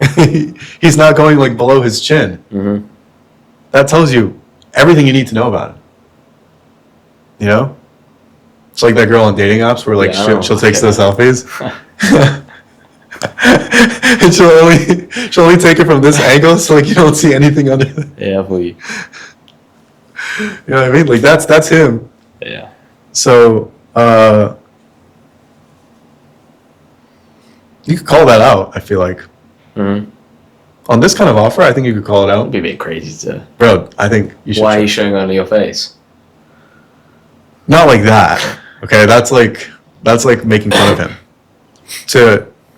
he's not going, like, below his chin. That tells you everything you need to know about it. You know? It's like that girl on dating apps where, like, she'll take those selfies. And she'll only take it from this angle, so, like, you don't see anything under it. Yeah, for you. You know what I mean? Like, that's him. Yeah. So, you could call that out, I feel like. On this kind of offer, I think you could call it out. It'd be a bit crazy to... Bro, I think you should. Why are you showing only your face? Not like that. Okay, that's like making fun of him.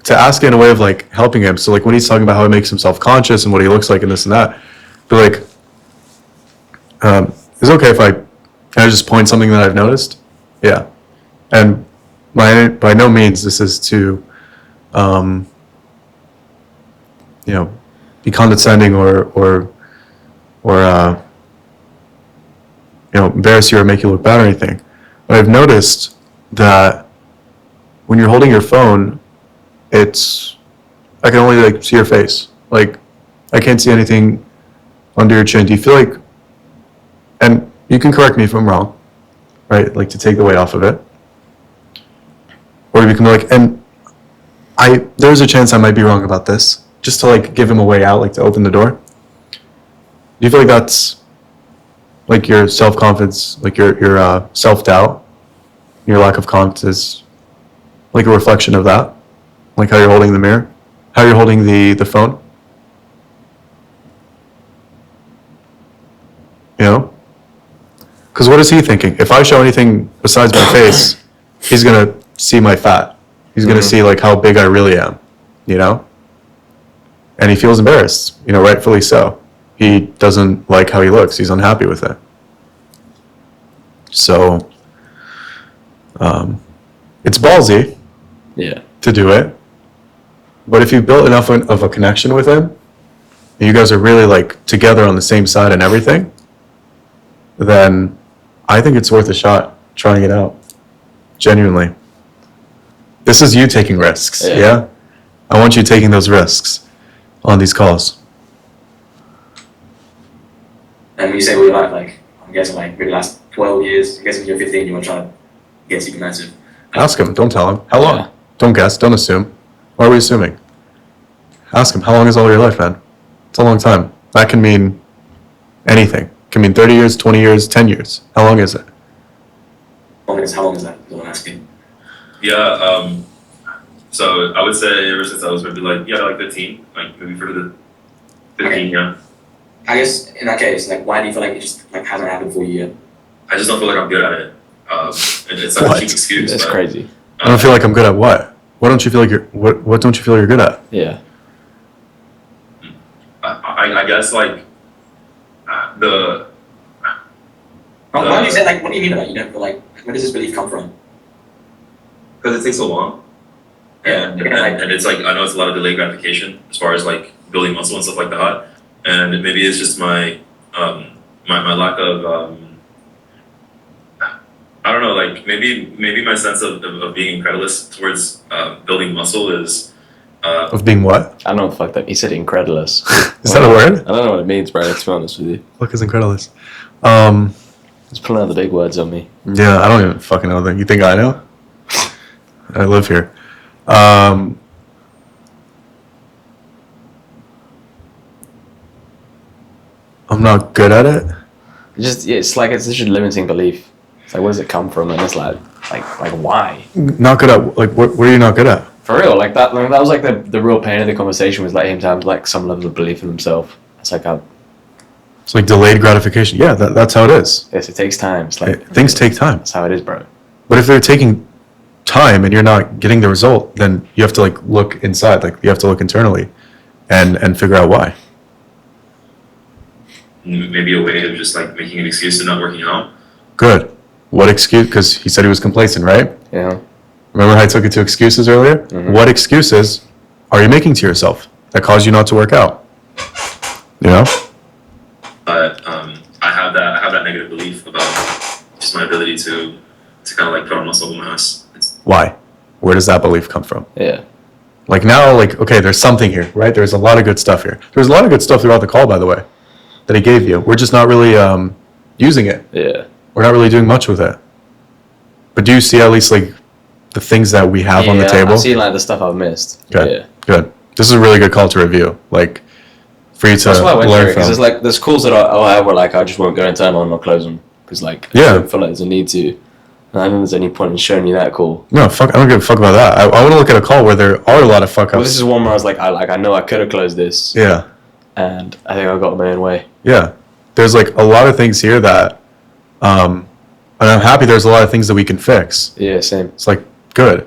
To ask in a way of like helping him. So like when he's talking about how it makes him self-conscious and what he looks like and this and that, be like, is it okay if can I just point something that I've noticed? Yeah. And by no means this is to, be condescending or embarrass you or make you look bad or anything. But I've noticed that when you're holding your phone, I can only like see your face. Like I can't see anything under your chin. Do you feel like, and you can correct me if I'm wrong, right? Like to take the weight off of it. Or you can be like, and there's a chance I might be wrong about this, just to like give him a way out, like to open the door. Do you feel like that's like your self-confidence, like your self-doubt, your lack of confidence, like a reflection of that? Like how you're holding the mirror, how you're holding the phone? You know? Because what is he thinking? If I show anything besides my face, he's going to see my fat. He's going to see like how big I really am, you know? And he feels embarrassed, rightfully so. He doesn't like how he looks. He's unhappy with it. So, it's ballsy to do it. But if you've built enough of a connection with him, and you guys are really like together on the same side and everything, then I think it's worth a shot trying it out. Genuinely. This is you taking risks, yeah? I want you taking those risks on these calls. And when you say all your life, like, I'm guessing like maybe the last 12 years, I'm guessing you're 15, you want to try to get super massive. Ask him, don't tell him. How long? Yeah. Don't guess, don't assume. Why are we assuming? Ask him, how long is all your life, man? It's a long time. That can mean anything. It can mean 30 years, 20 years, 10 years. How long is it? How long is that? Is what I'm asking. Yeah, so I would say ever since I was maybe like 15, like maybe for the 15, Okay. yeah. I guess in that case, like, why do you feel like it just like hasn't happened for you yet? I just don't feel like I'm good at it. And it's like What? a cheap excuse. That's but, crazy. I don't feel like I'm good at what? What don't you feel like what don't you feel you're good at? Yeah. I guess like the. Why do you say like? What do you mean by that? You don't feel like? Where does this belief come from? Because it takes so long. And it's like, I know it's a lot of delayed gratification as far as like building muscle and stuff like that. And maybe it's just my my lack of I don't know, like maybe my sense of being incredulous towards building muscle is Of being what? I don't know what the fuck that he said incredulous. Is that a word? I don't know what it means, bro, to be honest with you. Look, is incredulous. Just pulling out the big words on me. Yeah, I don't even fucking know that. You think I know? I live here. I'm not good at it. It's like it's such a limiting belief. It's like, where does it come from? And it's like why? Not good at, like, what are you not good at? For real, like that was like the real pain of the conversation was like him to have like some level of belief in himself. It's like It's like delayed gratification. Yeah, that's how it is. yes, it takes time. It's like Things take time. that's how it is, bro. But if they're taking time and you're not getting the result, then you have to like look inside, like you have to look internally and figure out why. maybe a way of just like making an excuse and not working out. Good. What excuse? Because he said he was complacent, right? Yeah. Remember how I took it to excuses earlier? Mhm. What excuses are you making to yourself that cause you not to work out? You know? But I have that negative belief about just my ability to kind of like put on muscle with my ass. Why? Where does that belief come from? Yeah. Like now, like, okay, there's something here, right? There's a lot of good stuff here. There's a lot of good stuff throughout the call, by the way, that he gave you. We're just not really using it. Yeah. We're not really doing much with it. But do you see at least like the things that we have on the table? I see like the stuff I've missed. Good. Yeah. Good. This is a really good call to review. Like for you to That's why I went learn through it, because from. there's like there's calls that I'll have where like I just won't go and turn on or close them because like Yeah. I don't feel like there's a need to. And I don't think there's any point in showing you that call. No, fuck. I don't give a fuck about that. I want to look at a call where there are a lot of fuck ups. Well, this is one where I was like, I know I could have closed this, Yeah. and I think I got my own way. Yeah. There's like a lot of things here that I And I'm happy there's a lot of things that we can fix. Yeah, same. It's like, good.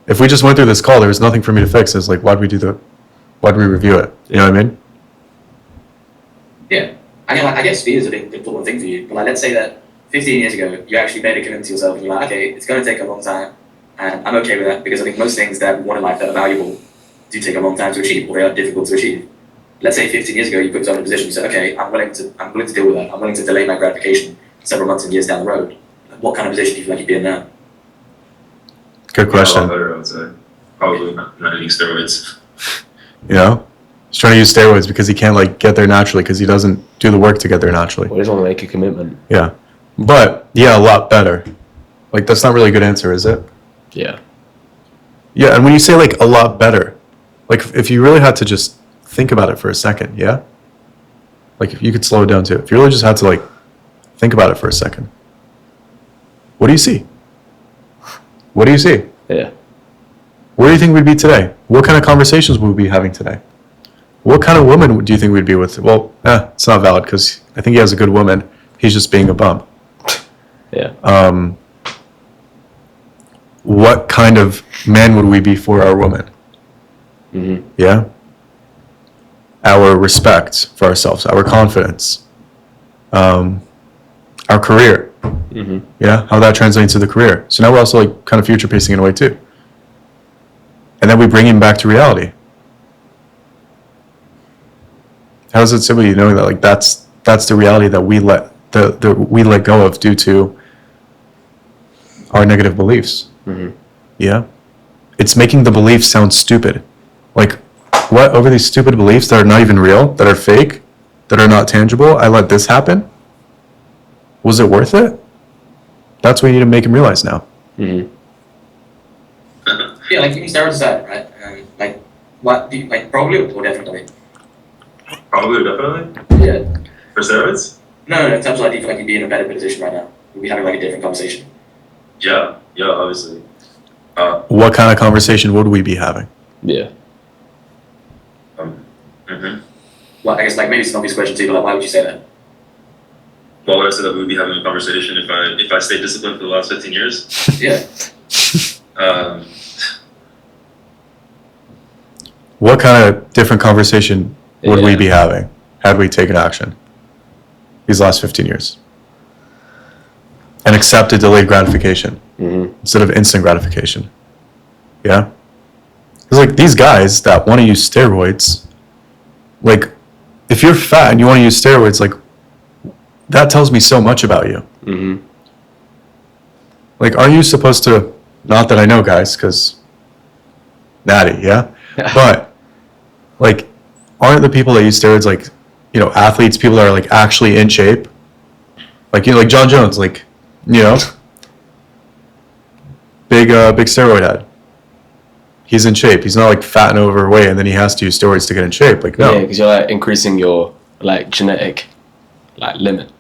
If we just went through this call, there was nothing for me to fix. It's like, why'd we review it? You know what I mean? Yeah. I mean, like, I guess speed is a big important thing for you. But like, let's say that 15 years ago, you actually made a commitment to yourself and you're like, okay, it's going to take a long time. And I'm okay with that because I think most things that we want in life that are valuable do take a long time to achieve or they are difficult to achieve. Let's say 15 years ago, you put yourself in a position, you said, okay, I'm willing to deal with that. I'm willing to delay my gratification several months and years down the road. What kind of position do you feel like you'd be in now? Good question. A lot better, I would say. Probably not eating steroids. You know? He's trying to use steroids because he can't like get there naturally because he doesn't do the work to get there naturally. We just want to make a commitment. Yeah. But yeah, a lot better. Like that's not really a good answer, is it? Yeah. Yeah, and when you say like a lot better, like if you really had to just think about it for a second, yeah? Like if you could slow it down too. If you really just had to like think about it for a second. What do you see? What do you see? Yeah. Where do you think we'd be today? What kind of conversations would we be having today? What kind of woman do you think we'd be with? Well, it's not valid because I think he has a good woman. He's just being a bum. Yeah. What kind of man would we be for our woman? Mm-hmm. Yeah? Our respect for ourselves, our confidence, our career. Mm-hmm. Yeah? How that translates to the career. So now we're also like kind of future pacing in a way too. And then we bring him back to reality. How does it sit with you knowing that like that's the reality that we let we let go of due to our negative beliefs? Mm-hmm. Yeah? It's making the beliefs sound stupid. Like, what, over these stupid beliefs that are not even real, that are fake, that are not tangible, I let this happen? Was it worth it? That's what you need to make him realize now. Mm-hmm. Yeah, like you steroids aside, right? Like, what do you like? Probably or definitely? Probably or definitely? Yeah. For steroids? No. In terms of like, do you feel like you'd be in a better position right now? We'd be having like a different conversation. Yeah, obviously. What kind of conversation would we be having? Yeah. Mm-hmm. Well, I guess like maybe it's an obvious question too, but like, why would you say that? Well, would I say that we would be having a conversation if I stayed disciplined for the last 15 years? Yeah. What kind of different conversation would we Yeah. be having had we taken action these last 15 years? And accepted delayed gratification Mm-hmm. instead of instant gratification. Yeah? Because like these guys that want to use steroids, like if you're fat and you want to use steroids, like that tells me so much about you. Mm-hmm. Like, are you supposed to, not that I know guys, because natty, yeah? But like, aren't the people that use steroids like, you know, athletes, people that are like actually in shape? Like, you know, like John Jones, like, you know, big steroid head. He's in shape. He's not like fat and overweight, and then he has to use steroids to get in shape. Like, no. Yeah, because you're like increasing your like genetic like limit.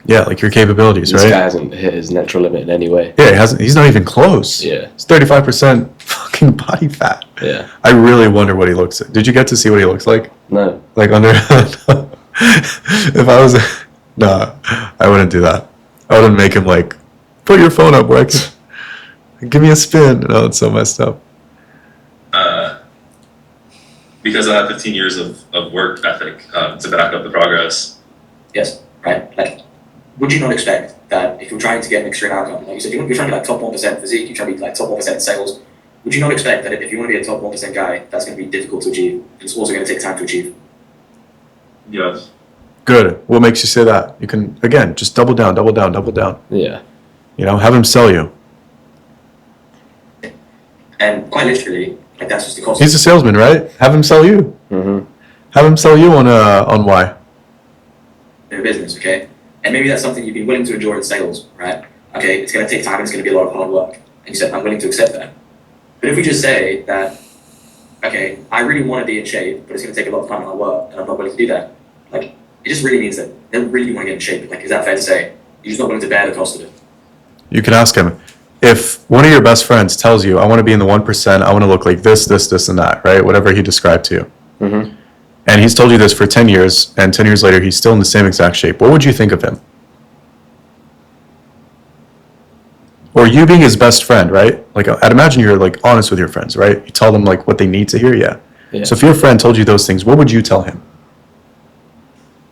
Yeah, like your capabilities, This right? guy hasn't hit his natural limit in any way. Yeah, he hasn't. He's not even close. Yeah. It's 35% fucking body fat. Yeah. I really wonder what he looks like. Did you get to see what he looks like? No. Like under. If I was, no, I wouldn't do that. I wouldn't make him like, put your phone up where I can, give me a spin. No, it's so messed up. Because I have 15 years of work ethic to back up the progress. Yes. Right. Like, would you not expect that if you're trying to get an extreme outcome, like you said, you're trying to be like top 1% physique, you're trying to be like top 1% in sales, would you not expect that if you want to be a top 1% guy, that's going to be difficult to achieve? It's also going to take time to achieve. Yes. Good. What makes you say that? You can, again, just double down. Yeah. You know, have him sell you. And quite literally, like that's just the cost. He's a salesman, right? Have him sell you. Mm-hmm. Have him sell you on why. Their business, okay? And maybe that's something you've been willing to endure in sales, right? Okay, it's going to take time and it's going to be a lot of hard work. And you said, I'm willing to accept that. But if we just say that, okay, I really want to be in shape, but it's going to take a lot of time and hard work, and I'm not willing to do that, like, it just really means that they really want to get in shape. Like, is that fair to say? You're just not willing to bear the cost of it. You can ask him. If one of your best friends tells you, I want to be in the 1%, I want to look like this, and that, right? Whatever he described to you. Mm-hmm. And he's told you this for 10 years, and 10 years later, he's still in the same exact shape. What would you think of him? or you being his best friend, right? Like, I'd imagine you're like honest with your friends, right? You tell them like what they need to hear. Yeah. Yeah. So if your friend told you those things, what would you tell him?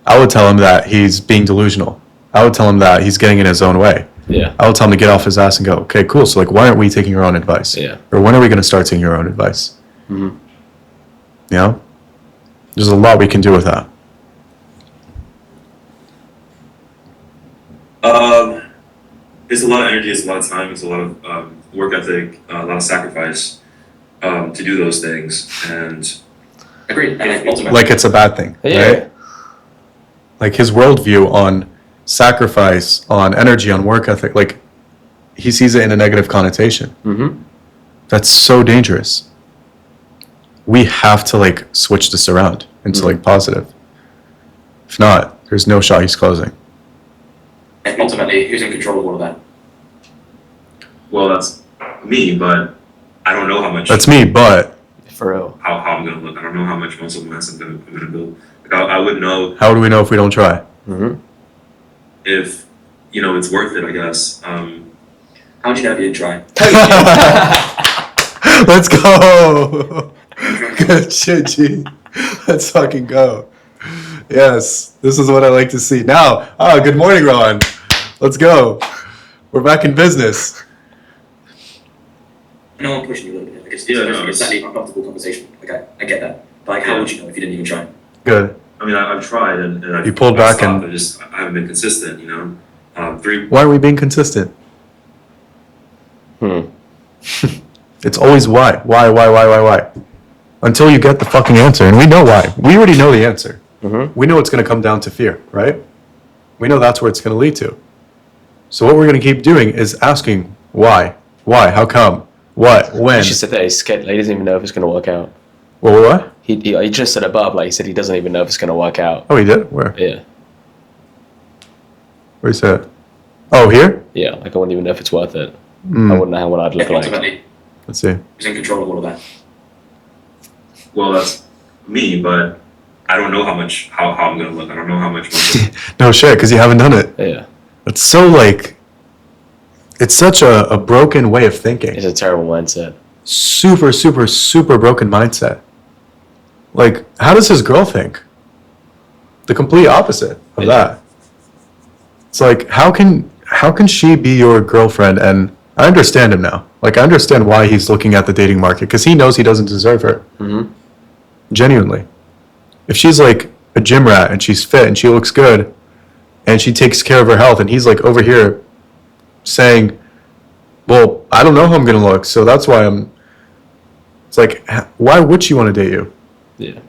I would tell him that he's being delusional. I would tell him that he's getting in his own way. Yeah. I would tell him to get off his ass and go, okay, cool. So like, why aren't we taking your own advice? Yeah. Or when are we going to start taking your own advice? Mm-hmm. You know, there's a lot we can do with that. It's a lot of energy, it's a lot of time, it's a lot of work ethic, a lot of sacrifice to do those things. And Agreed. And like, ultimately, Like it's a bad thing, Yeah. right? Like his worldview on sacrifice, on energy, on work ethic, like he sees it in a negative connotation. Mm-hmm. That's so dangerous. We have to like switch this around into like positive. If not, there's no shot he's closing. and ultimately, who's in control of all of that? well, that's me, but I don't know how much. That's me, but For real. how I'm gonna look. I don't know how much muscle mass I'm gonna build. Like I would know how do we know if we don't try? Mm-hmm. if it's worth it. I guess. How would you know if you didn't try? Let's go. Good shit, G. Let's fucking go. Yes, this is what I like to see. Now, good morning, Ron. Let's go. We're back in business. No one pushing you a little bit because Yeah, no, it's it's- that deep, uncomfortable conversation. Okay, I get that. But like, how would you know if you didn't even try? Good. I mean, I've tried and You pulled back stopped. and- I haven't been consistent. Three. Why are we being consistent? Hmm. It's always why. Why? Until you get the fucking answer. And we know why. We already know the answer. Mm-hmm. We know it's going to come down to fear, right? We know that's where it's going to lead to. So what we're going to keep doing is asking why? Why? How come? What? When? She said that he's scared. Like, he doesn't even know if it's going to work out. What? He just said above, like he said he doesn't even know if it's going to work out. Oh, he did? Where? Yeah. Where he said? Oh, here? Yeah. Like I wouldn't even know if it's worth it. Hmm. I wouldn't know what I'd look And like. ultimately, Let's see. who's in control of all of that? Well, that's me, but I don't know how I'm gonna look. I don't know how much muscle. No shit, because you haven't done it. Yeah. It's so like, it's such a broken way of thinking. It's a terrible mindset. Super broken mindset. Like, how does his girl think? The complete opposite of Yeah. that. It's like, how can she be your girlfriend? And I understand him now. Like, I understand why he's looking at the dating market, because he knows he doesn't deserve her. Mm-hmm. Genuinely. If she's like a gym rat and she's fit and she looks good and she takes care of her health, and he's like over here saying, well, I don't know how I'm going to look, so that's why it's like, why would she want to date you? Yeah.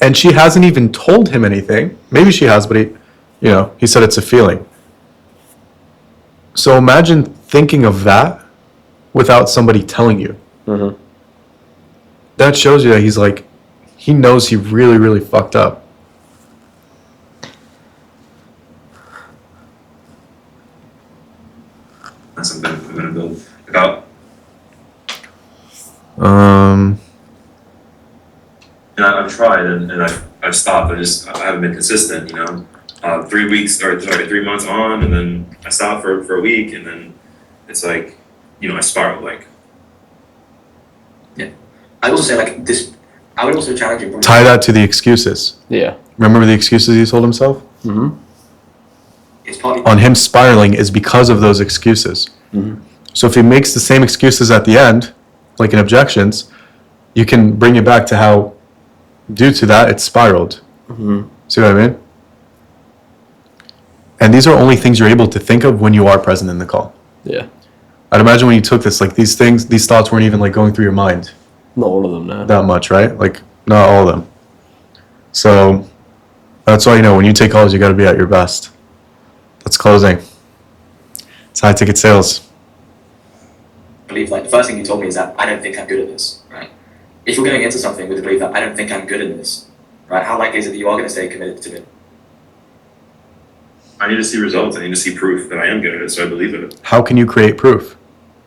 And she hasn't even told him anything. Maybe she has, but he said it's a feeling. So imagine thinking of that without somebody telling you. Mm-hmm. That shows you that he's like, he knows he really fucked up. That's something I'm gonna build. Like and I've tried and I've stopped. I haven't been consistent. 3 weeks or 3 months on, and then I stopped for a week, and then it's like, I spiral like. I would also say like this. I would also challenge you. tie that to the excuses. Yeah. Remember the excuses he told himself? Mm-hmm. It's partly On him spiraling is because of those excuses. Mm-hmm. So if he makes the same excuses at the end, like in objections, you can bring it back to how, due to that, it spiraled. Mm-hmm. See what I mean? And these are only things you're able to think of when you are present in the call. Yeah. I'd imagine when you took this, like these thoughts weren't even like going through your mind Not all of them, no. that much, right? Like not all of them. So that's why, when you take calls, you got to be at your best. That's closing. It's high ticket sales. I believe like the first thing you told me is that I don't think I'm good at this, right? If you're going into something with the belief that I don't think I'm good at this, right? How likely is it that you are going to stay committed to it? I need to see results. I need to see proof that I am good at it, so I believe in it. How can you create proof?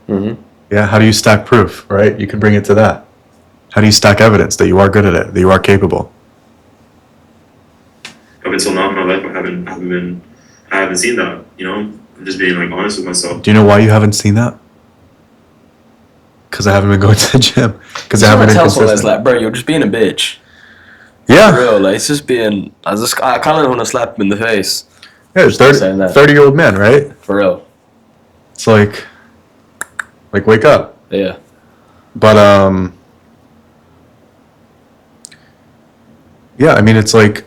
Mm-hmm. Yeah, how do you stack proof, right? You can bring it to that. How do you stack evidence that you are good at it, that you are capable? Up until now in my life, I haven't seen that. I'm just being like honest with myself. Do you know why you haven't seen that? Because I haven't been going to the gym. Because I haven't been tell someone that's consistent. like, bro, you're just being a bitch. Yeah. For real, like, it's just being. I kind of want to slap him in the face. Yeah, there's saying that. 30-year-old man, right? For real. It's like wake up. Yeah. But yeah, I mean, it's like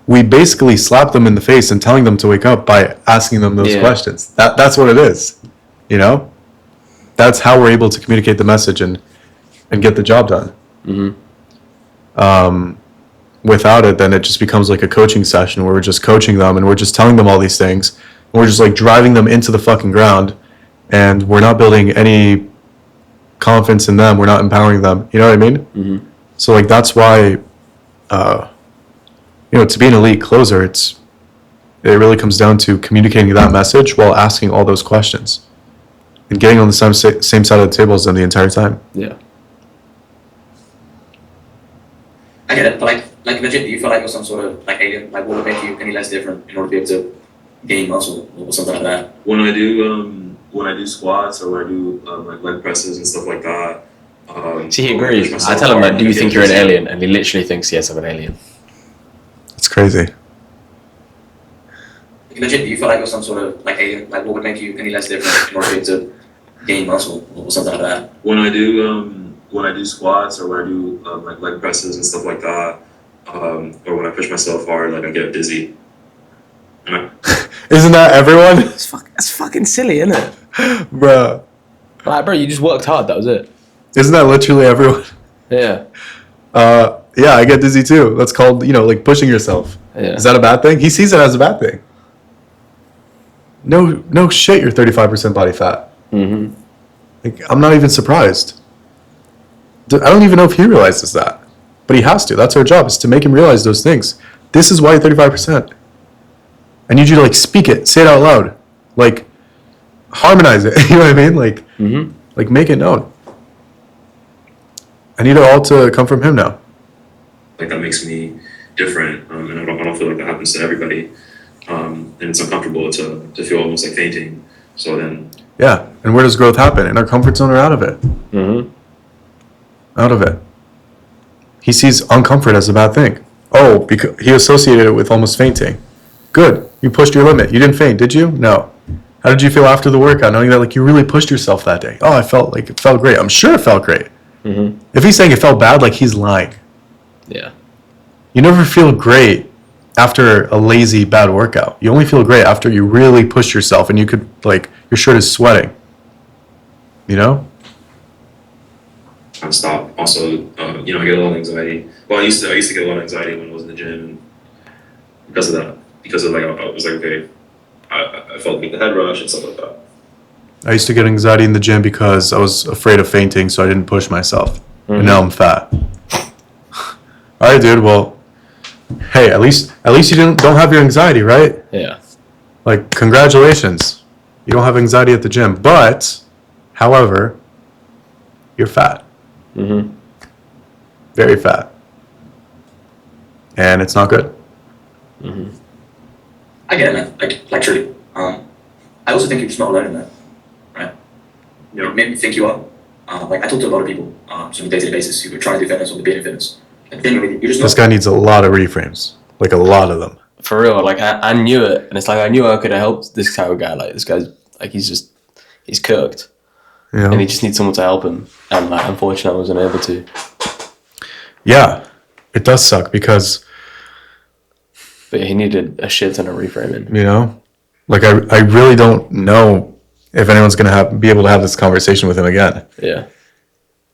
we basically slap them in the face and telling them to wake up by asking them those questions. That's what it is, you know. That's how we're able to communicate the message and get the job done. Without it, then it just becomes like a coaching session where we're just coaching them and we're just telling them all these things. And we're just like driving them into the fucking ground, and we're not building any confidence in them. We're not empowering them. You know what I mean? So like that's why, to be an elite closer, it really comes down to communicating that message while asking all those questions and getting on the same side of the table as them the entire time. Yeah. I get it, but like legit, do you feel like you're some sort of like alien? Like, what would make you any less different in order to be able to gain muscle or something like that? When I do squats or when I do like leg presses and stuff like that. See, he agrees. I tell him, like, do you think you're an alien? And he literally thinks, yes, I'm an alien. It's crazy. Legit, do you feel like you're some sort of like alien? Like, what would make you any less different in order to be able to gain muscle or something like that? When I do squats or when I do like leg presses and stuff like that, or when I push myself hard, like I get dizzy. Isn't that everyone? That's fucking silly, isn't it? Bruh. Like, bro, you just worked hard. That was it. Isn't that literally everyone? Yeah. Yeah, I get dizzy too. That's called, like pushing yourself. Yeah. Is that a bad thing? He sees it as a bad thing. No shit, you're 35% body fat. Like, I'm not even surprised. I don't even know if he realizes that. But he has to. That's our job, is to make him realize those things. This is why you're 35%. I need you to, like, speak it. Say it out loud. Like, harmonize it. You know what I mean? Like, like make it known. I need it all to come from him now. Like, that makes me different, and I don't feel like that happens to everybody. And it's uncomfortable to feel almost like fainting. So then... Yeah, and where does growth happen? In our comfort zone or out of it? Out of it. He sees uncomfort as a bad thing. Oh, because he associated it with almost fainting. Good. You pushed your limit. You didn't faint, did you? No. How did you feel after the workout, knowing that, like, you really pushed yourself that day? Oh, I felt like it felt great. I'm sure it felt great. If he's saying it felt bad, like, he's lying. Yeah. You never feel great after a lazy, bad workout. You only feel great after you really push yourself and you could, like, your shirt is sweating. You know? Stop. Also, I get a lot of anxiety. Well, I used to get a lot of anxiety when I was in the gym, because of that. Because of, like, I was like, okay, I felt like the head rush and stuff like that. I used to get anxiety in the gym because I was afraid of fainting, so I didn't push myself. And now I'm fat. All right, dude. Well, hey, at least you don't have your anxiety, right? Yeah. Like, congratulations. You don't have anxiety at the gym. But, however, you're fat. Very fat. And it's not good. I get it, man. Like truly. I also think you're just not alone in that, right? Maybe you think you are. Like, I talk to a lot of people on a day-to-day basis who are trying to do fitness or being in fitness. And genuinely, you're just not. This guy needs a lot of reframes. Like, a lot of them. For real, like, I knew it, and it's like I knew I could have helped this type of guy. Like, this guy's, like, he's cooked. Yeah. And he just needs someone to help him. And, like, unfortunately, I wasn't able to. Yeah. It does suck because... But he needed a shit ton of reframing. You know? Like, I really don't know if anyone's going to be able to have this conversation with him again. Yeah.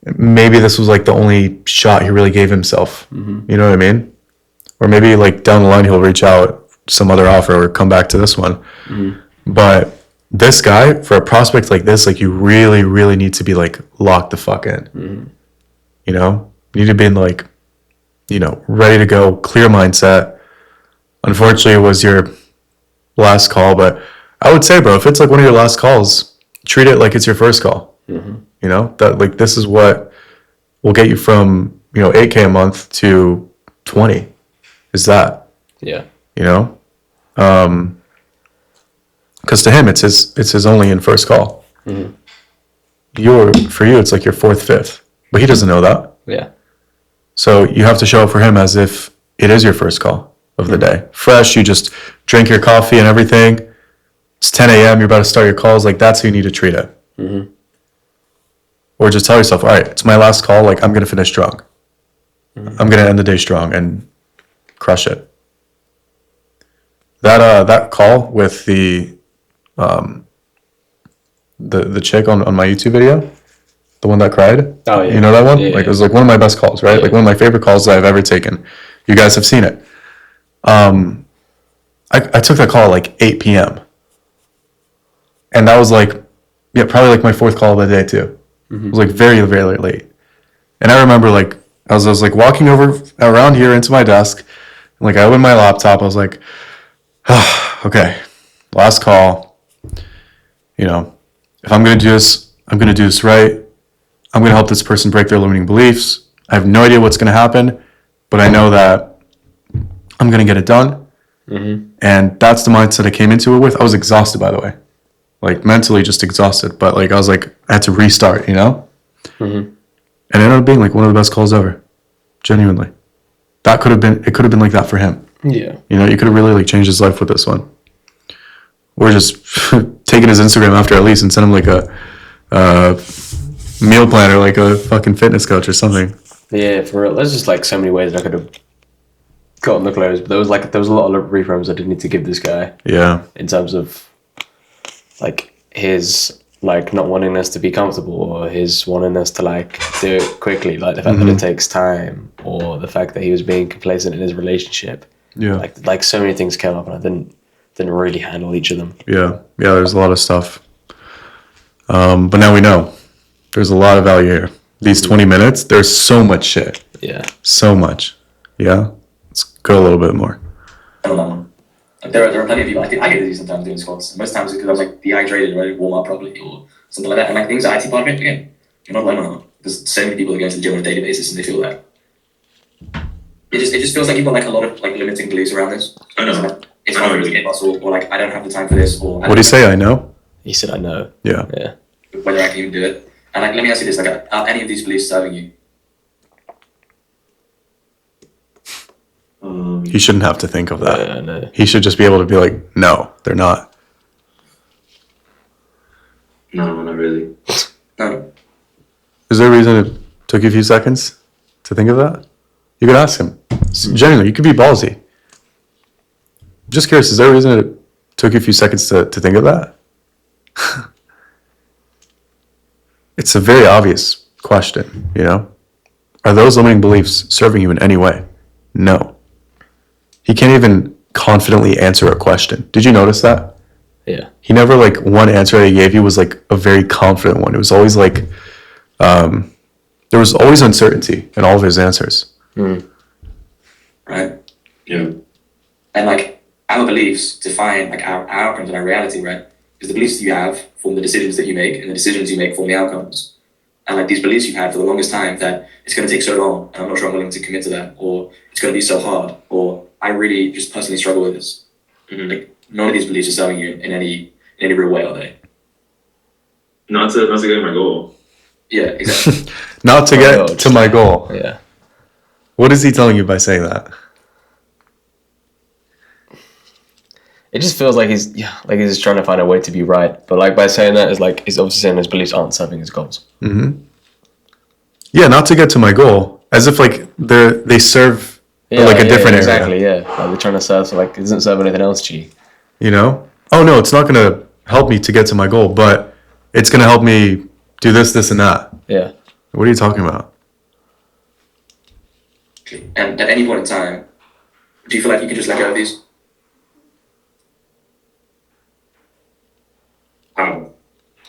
Maybe this was, like, the only shot he really gave himself. You know what I mean? Or maybe, like, down the line he'll reach out some other offer or come back to this one. But this guy, for a prospect like this, like, you really, really need to be, like, locked the fuck in. You know? You need to be in, like, ready to go, clear mindset. Unfortunately, it was your last call, but I would say, bro, if it's, like, one of your last calls, treat it like it's your first call. You know? That, like, this is what will get you from, $8K a month to 20. Is that? Yeah. You know? Because to him, it's his only and first call. Mm-hmm. For you, it's like your fourth, fifth. But he doesn't know that. Yeah. So you have to show up for him as if it is your first call of the day. Fresh, you just drink your coffee and everything. It's 10 a.m., you're about to start your calls. Like, that's how you need to treat it. Mm-hmm. Or just tell yourself, all right, it's my last call. Like, I'm going to finish strong. I'm going to end the day strong and crush it. That call with the chick on my YouTube video, the one that cried. Oh, yeah. You know that one? Yeah, Like, it was like one of my best calls, right? Yeah. Like one of my favorite calls that I've ever taken. You guys have seen it. I took that call at like 8 p.m. And that was like, yeah, probably like my fourth call of the day too. It was like very, very late. And I remember like, I was like walking over around here into my desk. And like I opened my laptop. I was like, okay, last call. You know, if I'm going to do this, I'm going to do this right. I'm going to help this person break their limiting beliefs. I have no idea what's going to happen, but I know that I'm going to get it done. And that's the mindset I came into it with. I was exhausted, by the way, like mentally just exhausted. But like I was like, I had to restart, you know? And it ended up being like one of the best calls ever. Genuinely. It could have been like that for him. Yeah. You know, you could have really like changed his life with this one. Or just taking his Instagram after at least and send him like a meal plan or like a fucking fitness coach or something. Yeah, for real. There's just like so many ways that I could have gotten the clothes, but there was a lot of reframes I did need to give this guy. Yeah. In terms of like his like not wanting us to be comfortable, or his wanting us to like do it quickly, like the fact that it takes time, or the fact that he was being complacent in his relationship. Yeah. Like so many things came up, and I didn't really handle each of them. Yeah. There's a lot of stuff. But now we know there's a lot of value here. These 20 minutes, there's so much shit. Yeah. So much. Yeah. Let's go a little bit more. Like there are plenty of people. I get dizzy sometimes doing squats. Most times it's because I was like dehydrated, ready to warm up properly or something like that. And like the anxiety part of it, again, you're not alone on it. There's so many people that go to the gym on a daily basis and they feel that. It just feels like you've got like a lot of like limiting beliefs around this. I know. Like, it's not really get muscle, or like I don't have the time for this, or What do you say? I know? He said, "I know." Yeah. Yeah. whether I can even do it. And like, let me ask you this: like, are any of these beliefs serving you? He shouldn't have to think of that. Yeah, no. He should just be able to be like, no, they're not. No, not really. No. Is there a reason it took you a few seconds to think of that? You could ask him. Genuinely, you could be ballsy. Just curious, is there a reason it took you a few seconds to think of that? It's a very obvious question, you know? Are those limiting beliefs serving you in any way? No. He can't even confidently answer a question. Did you notice that? Yeah. He never, like, one answer that he gave you was, like, a very confident one. It was always, like, there was always uncertainty in all of his answers. Mm. Right? Yeah. And like, our beliefs define like our outcomes and our reality, right? Because the beliefs that you have form the decisions that you make, and the decisions you make form the outcomes. And like these beliefs you've had for the longest time that it's going to take so long, and I'm not sure I'm willing to commit to that, or it's going to be so hard, or I really just personally struggle with this. Mm-hmm. Like, none of these beliefs are serving you in any real way, are they? Not to get my goal. Yeah, exactly. Not to get to my goal. Yeah. What is he telling you by saying that? It just feels like he's just trying to find a way to be right. But like by saying that, is like he's obviously saying his beliefs aren't serving his goals. Mm-hmm. Yeah, not to get to my goal. As if like they serve like a different exactly, area. yeah. Like they're trying to serve, so like it doesn't serve anything else to you. You know? Oh no, it's not gonna help me to get to my goal, but it's gonna help me do this, this, and that. Yeah. What are you talking about? And at any point in time, do you feel like you can just let go of these? How?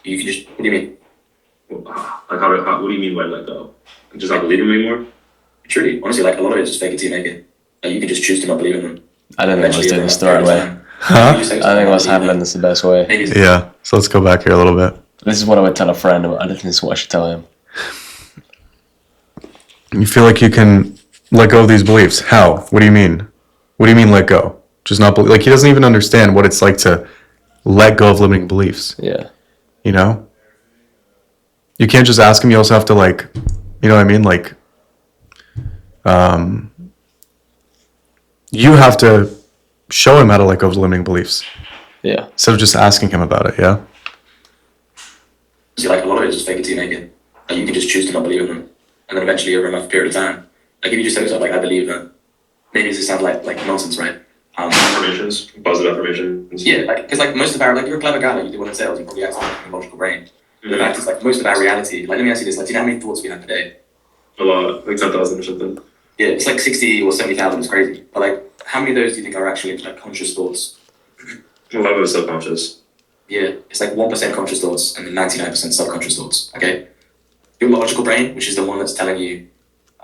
You can just, what do you mean? Like how what do you mean by let go? Just not believe him anymore? Truly, honestly, like a lot of it is just fake it till you make it. Like you can just choose to not believe in them. I don't think I was doing this the right way. Huh? I think I was handling this the best way. Yeah. So let's go back here a little bit. This is what I would tell a friend, but I don't think this is what I should tell him. You feel like you can let go of these beliefs. How? What do you mean? What do you mean let go? Just not believe? Like he doesn't even understand what it's like to let go of limiting beliefs. Yeah. You know, you can't just ask him. You also have to like, you know what I mean? Like, you have to show him how to let go of limiting beliefs Yeah. instead of just asking him about it. Yeah. See, like a lot of it is just fake it till you make it. Like you can just choose to not believe in them, and then eventually over enough period of time, like if you just tell yourself like I believe them, maybe this sounds like nonsense, right? Affirmations, positive affirmations. Yeah, like because like most of our like you're a clever guy, like you do well in sales, you probably have a logical brain. But the fact is like most of our reality. Like let me ask you this: like, do you know how many thoughts we have per day? A lot, like 10,000 or something. Yeah, it's like 60 or 70,000. It's crazy. But like, how many of those do you think are actually like conscious thoughts? A lot of it is subconscious. Yeah, it's like 1% conscious thoughts and then 99% subconscious thoughts. Okay, your logical brain, which is the one that's telling you,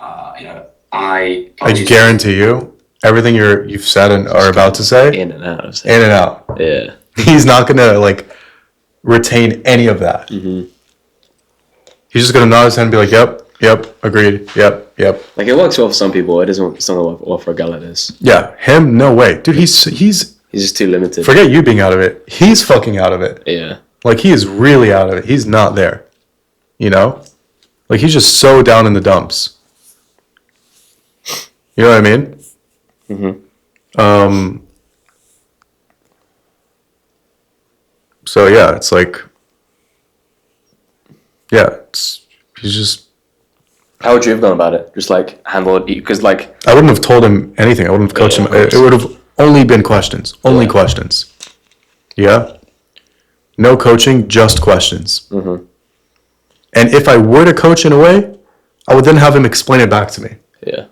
I guarantee you, everything you've said and are about to say, In and out. Of in and out. Yeah. He's not gonna like retain any of that. Mm-hmm. He's just gonna nod his head and be like, "Yep, agreed, yep." Like it works well for some people. It doesn't. It's not work well for a guy like this. Yeah, him, no way, dude. He's He's just too limited. forget you being out of it. He's fucking out of it. Yeah. Like he is really out of it. He's not there. You know, like he's just so down in the dumps. You know what I mean? Mm-hmm. So yeah, it's like, yeah, he's just. How would you have gone about it? Just like handle it because like I wouldn't have told him anything. I wouldn't have coached him. It would have only been questions. Only questions. Yeah. No coaching, just questions. Mm-hmm. And if I were to coach in a way, I would then have him explain it back to me. Yeah.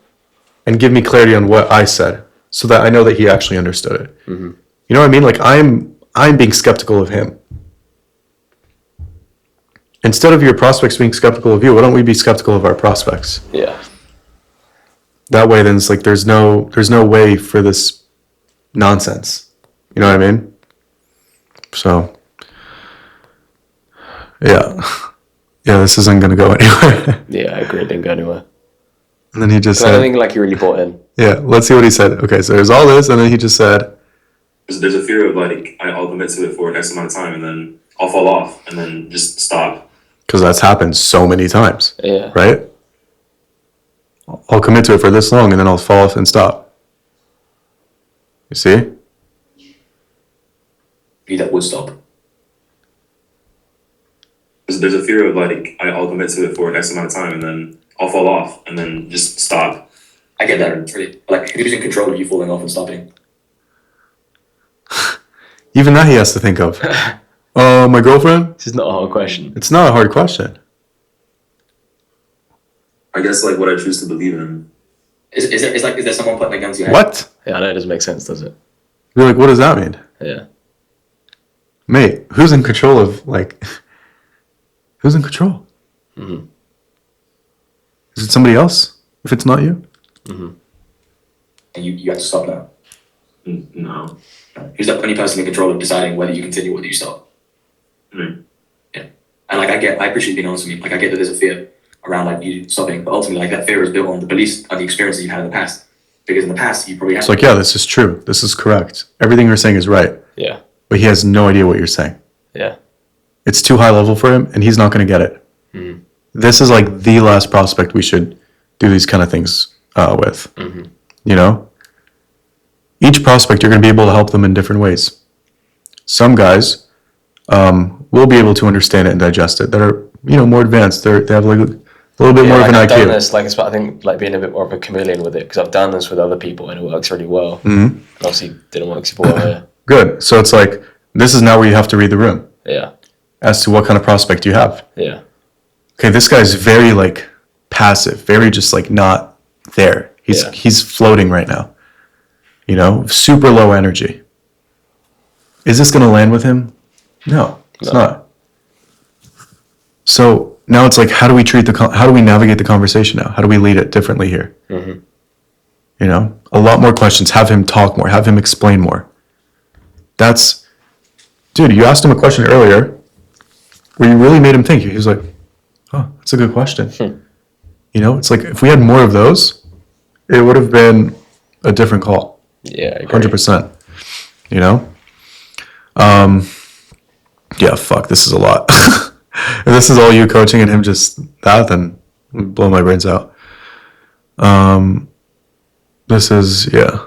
And give me clarity on what I said, so that I know that he actually understood it. Mm-hmm. You know what I mean? Like I'm being skeptical of him. Instead of your prospects being skeptical of you, why don't we be skeptical of our prospects? Yeah. That way, then it's like there's no way for this nonsense. You know what I mean? So, yeah, this isn't gonna go anywhere. Yeah, I agree. It didn't go anywhere. And then he just I don't said, think like you really bought in. "Yeah, let's see what he said." Okay, so there's all this, and then he just said, There's a fear of like I'll commit to it for X amount of time and then I'll fall off and then just stop. because that's happened so many times, Yeah. right? I'll commit to it for this long, and then I'll fall off and stop. You see? You that would stop. There's a fear of like I'll commit to it for X amount of time and then I'll fall off and then just stop. I get that. It's really like who's in control of you falling off and stopping? Even that he has to think of. My girlfriend? This is not a hard question. It's not a hard question. I guess like what I choose to believe in. Is there someone putting a gun to your head? What? Yeah, I know it doesn't make sense, does it? You're like, what does that mean? Yeah. Mate, who's in control of, like, who's in control? Mm-hmm. Is it somebody else if it's not you? Mm-hmm. And you have to stop now. No. Who's the only person in control of deciding whether you continue or whether you stop? Mm. Yeah. And like I appreciate you being honest with me. Like I get that there's a fear around like you stopping, but ultimately like that fear is built on the beliefs and the experiences you've had in the past. Because in the past you probably had It's like, yeah, this is true. This is correct. Everything you're saying is right. Yeah. But he has no idea what you're saying. Yeah. It's too high level for him, and he's not going to get it. Mm-hmm. This is like the last prospect we should do these kind of things with. Mm-hmm. You know? Each prospect, you're going to be able to help them in different ways. Some guys will be able to understand it and digest it that are, more advanced. They have like a little bit more of an I've done IQ. this, like, it's about, I think, like being a bit more of a chameleon with it, because I've done this with other people and it works really well. Mm-hmm. And obviously, didn't work super well here. Good. So it's like, this is now where you have to read the room Yeah. as to what kind of prospect you have. Yeah. Okay, this guy's very like passive, very just like not there. He's floating right now. Super low energy. Is this going to land with him? No, it's not. So now it's like, how do we how do we navigate the conversation now? How do we lead it differently here? Mm-hmm. A lot more questions. Have him talk more. Have him explain more. Dude, you asked him a question earlier where you really made him think. He was like, oh, that's a good question. It's like if we had more of those, it would have been a different call. Yeah, I agree. 100%. yeah, fuck, this is a lot. If this is all you coaching and him just that, then it would blow my brains out. This is, yeah.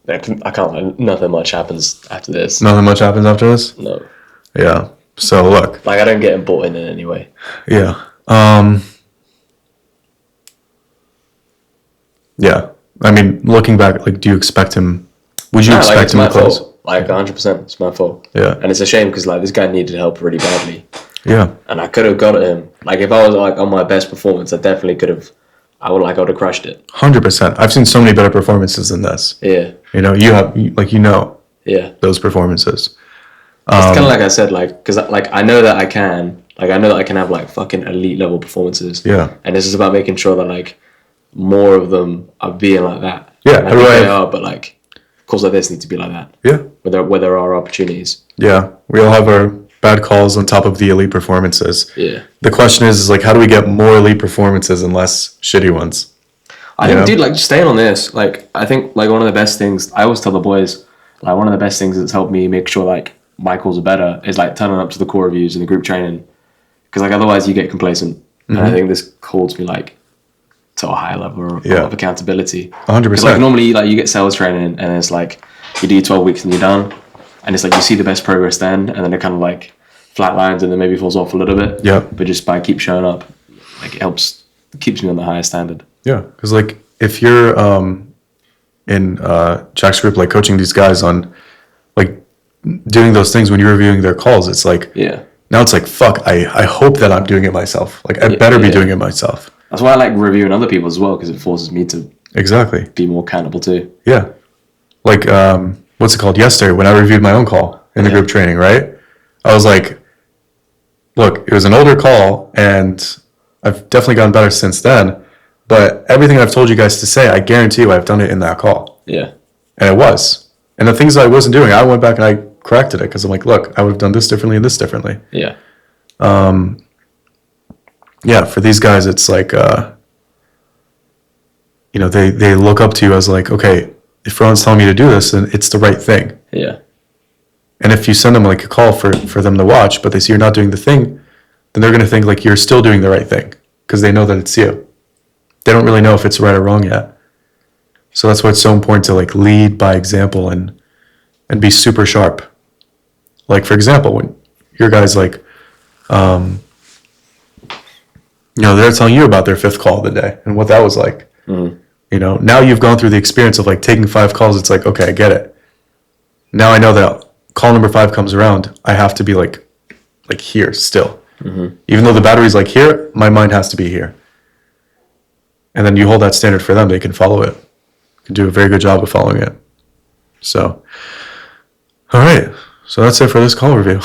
I can't. Nothing much happens after this. Nothing much happens after this? No. Yeah. So look. Like I don't get bought in any way. Yeah. Yeah. I mean, looking back, like, do you expect him? Would you expect him to close? Fault. Like 100%, it's my fault. Yeah. And it's a shame because like this guy needed help really badly. Yeah. And I could have got at him. Like if I was like on my best performance, I definitely could have. I would have crushed it. 100%. I've seen so many better performances than this. Yeah. You know, you have Yeah. those performances. It's kind of like I said, like, because like I know that I can have like fucking elite level performances. Yeah. And this is about making sure that like more of them are being like that. Yeah. And I think they are, but like calls like this need to be like that. Yeah. Where there are opportunities. Yeah. We all have our bad calls on top of the elite performances. Yeah. The question is like, how do we get more elite performances and less shitty ones? I think, dude, like, just staying on this, like, I think, like, one of the best things, I always tell the boys, like, one of the best things that's helped me make sure, like, my calls are better is, like, turning up to the core reviews and the group training. Because, like, otherwise you get complacent. Mm-hmm. And I think this holds me, like, to a higher level of accountability. 100%. Because, like, normally, like, you get sales training and it's, like, you do 12 weeks and you're done. And it's, like, you see the best progress then, and then it kind of, like, flatlines and then maybe falls off a little bit. Yeah. But just by keep showing up, like, it keeps me on the highest standard. Yeah, because like if you're in Jack's group, like coaching these guys on like doing those things when you're reviewing their calls, it's like now it's like fuck. I hope that I'm doing it myself. Like I better be doing it myself. That's why I like reviewing other people as well because it forces me to be more accountable too. Yeah, like what's it called? Yesterday when I reviewed my own call in the group training, right? I was like, look, it was an older call and I've definitely gotten better since then. But everything I've told you guys to say, I guarantee you I've done it in that call. Yeah. And it was. And the things that I wasn't doing, I went back and I corrected it because I'm like, look, I would have done this differently and this differently. Yeah. Yeah, for these guys, it's like, you know, they look up to you as like, okay, if Ron's telling me to do this, then it's the right thing. Yeah. And if you send them like a call for them to watch, but they see you're not doing the thing, then they're going to think like you're still doing the right thing because they know that it's you. They don't really know if it's right or wrong yet. So that's why it's so important to like lead by example and be super sharp. Like for example, when your guys like, you know, they're telling you about their 5th call of the day and what that was like. Mm-hmm. You know, now you've gone through the experience of like taking 5 calls. It's like, okay, I get it. Now I know that call number 5 comes around, I have to be like here still. Mm-hmm. Even though the battery's like here, my mind has to be here. And then you hold that standard for them, they can follow it. You can do a very good job of following it. So, all right. So that's it for this call review.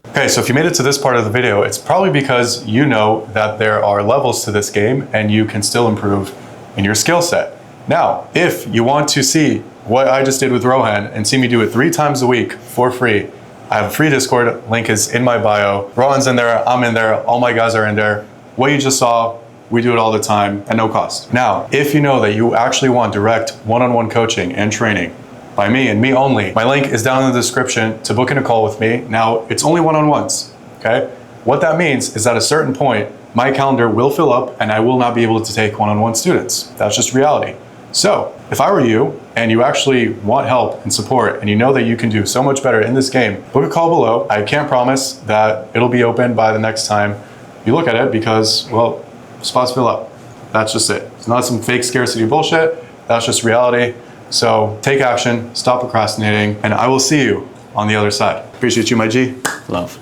Okay, so if you made it to this part of the video, it's probably because you know that there are levels to this game and you can still improve in your skill set. Now, if you want to see what I just did with Rohan and see me do it 3 times a week for free, I have a free Discord, link is in my bio. Rohan's in there, I'm in there, all my guys are in there. What you just saw, we do it all the time at no cost. Now, if you know that you actually want direct one-on-one coaching and training by me and me only, my link is down in the description to book in a call with me. Now, it's only one-on-ones, okay? What that means is at a certain point, my calendar will fill up and I will not be able to take one-on-one students. That's just reality. So, if I were you and you actually want help and support and you know that you can do so much better in this game, book a call below. I can't promise that it'll be open by the next time you look at it because, well, spots fill up. That's just it. It's not some fake scarcity bullshit. That's just reality. So take action, stop procrastinating, and I will see you on the other side. Appreciate you, my G. Love.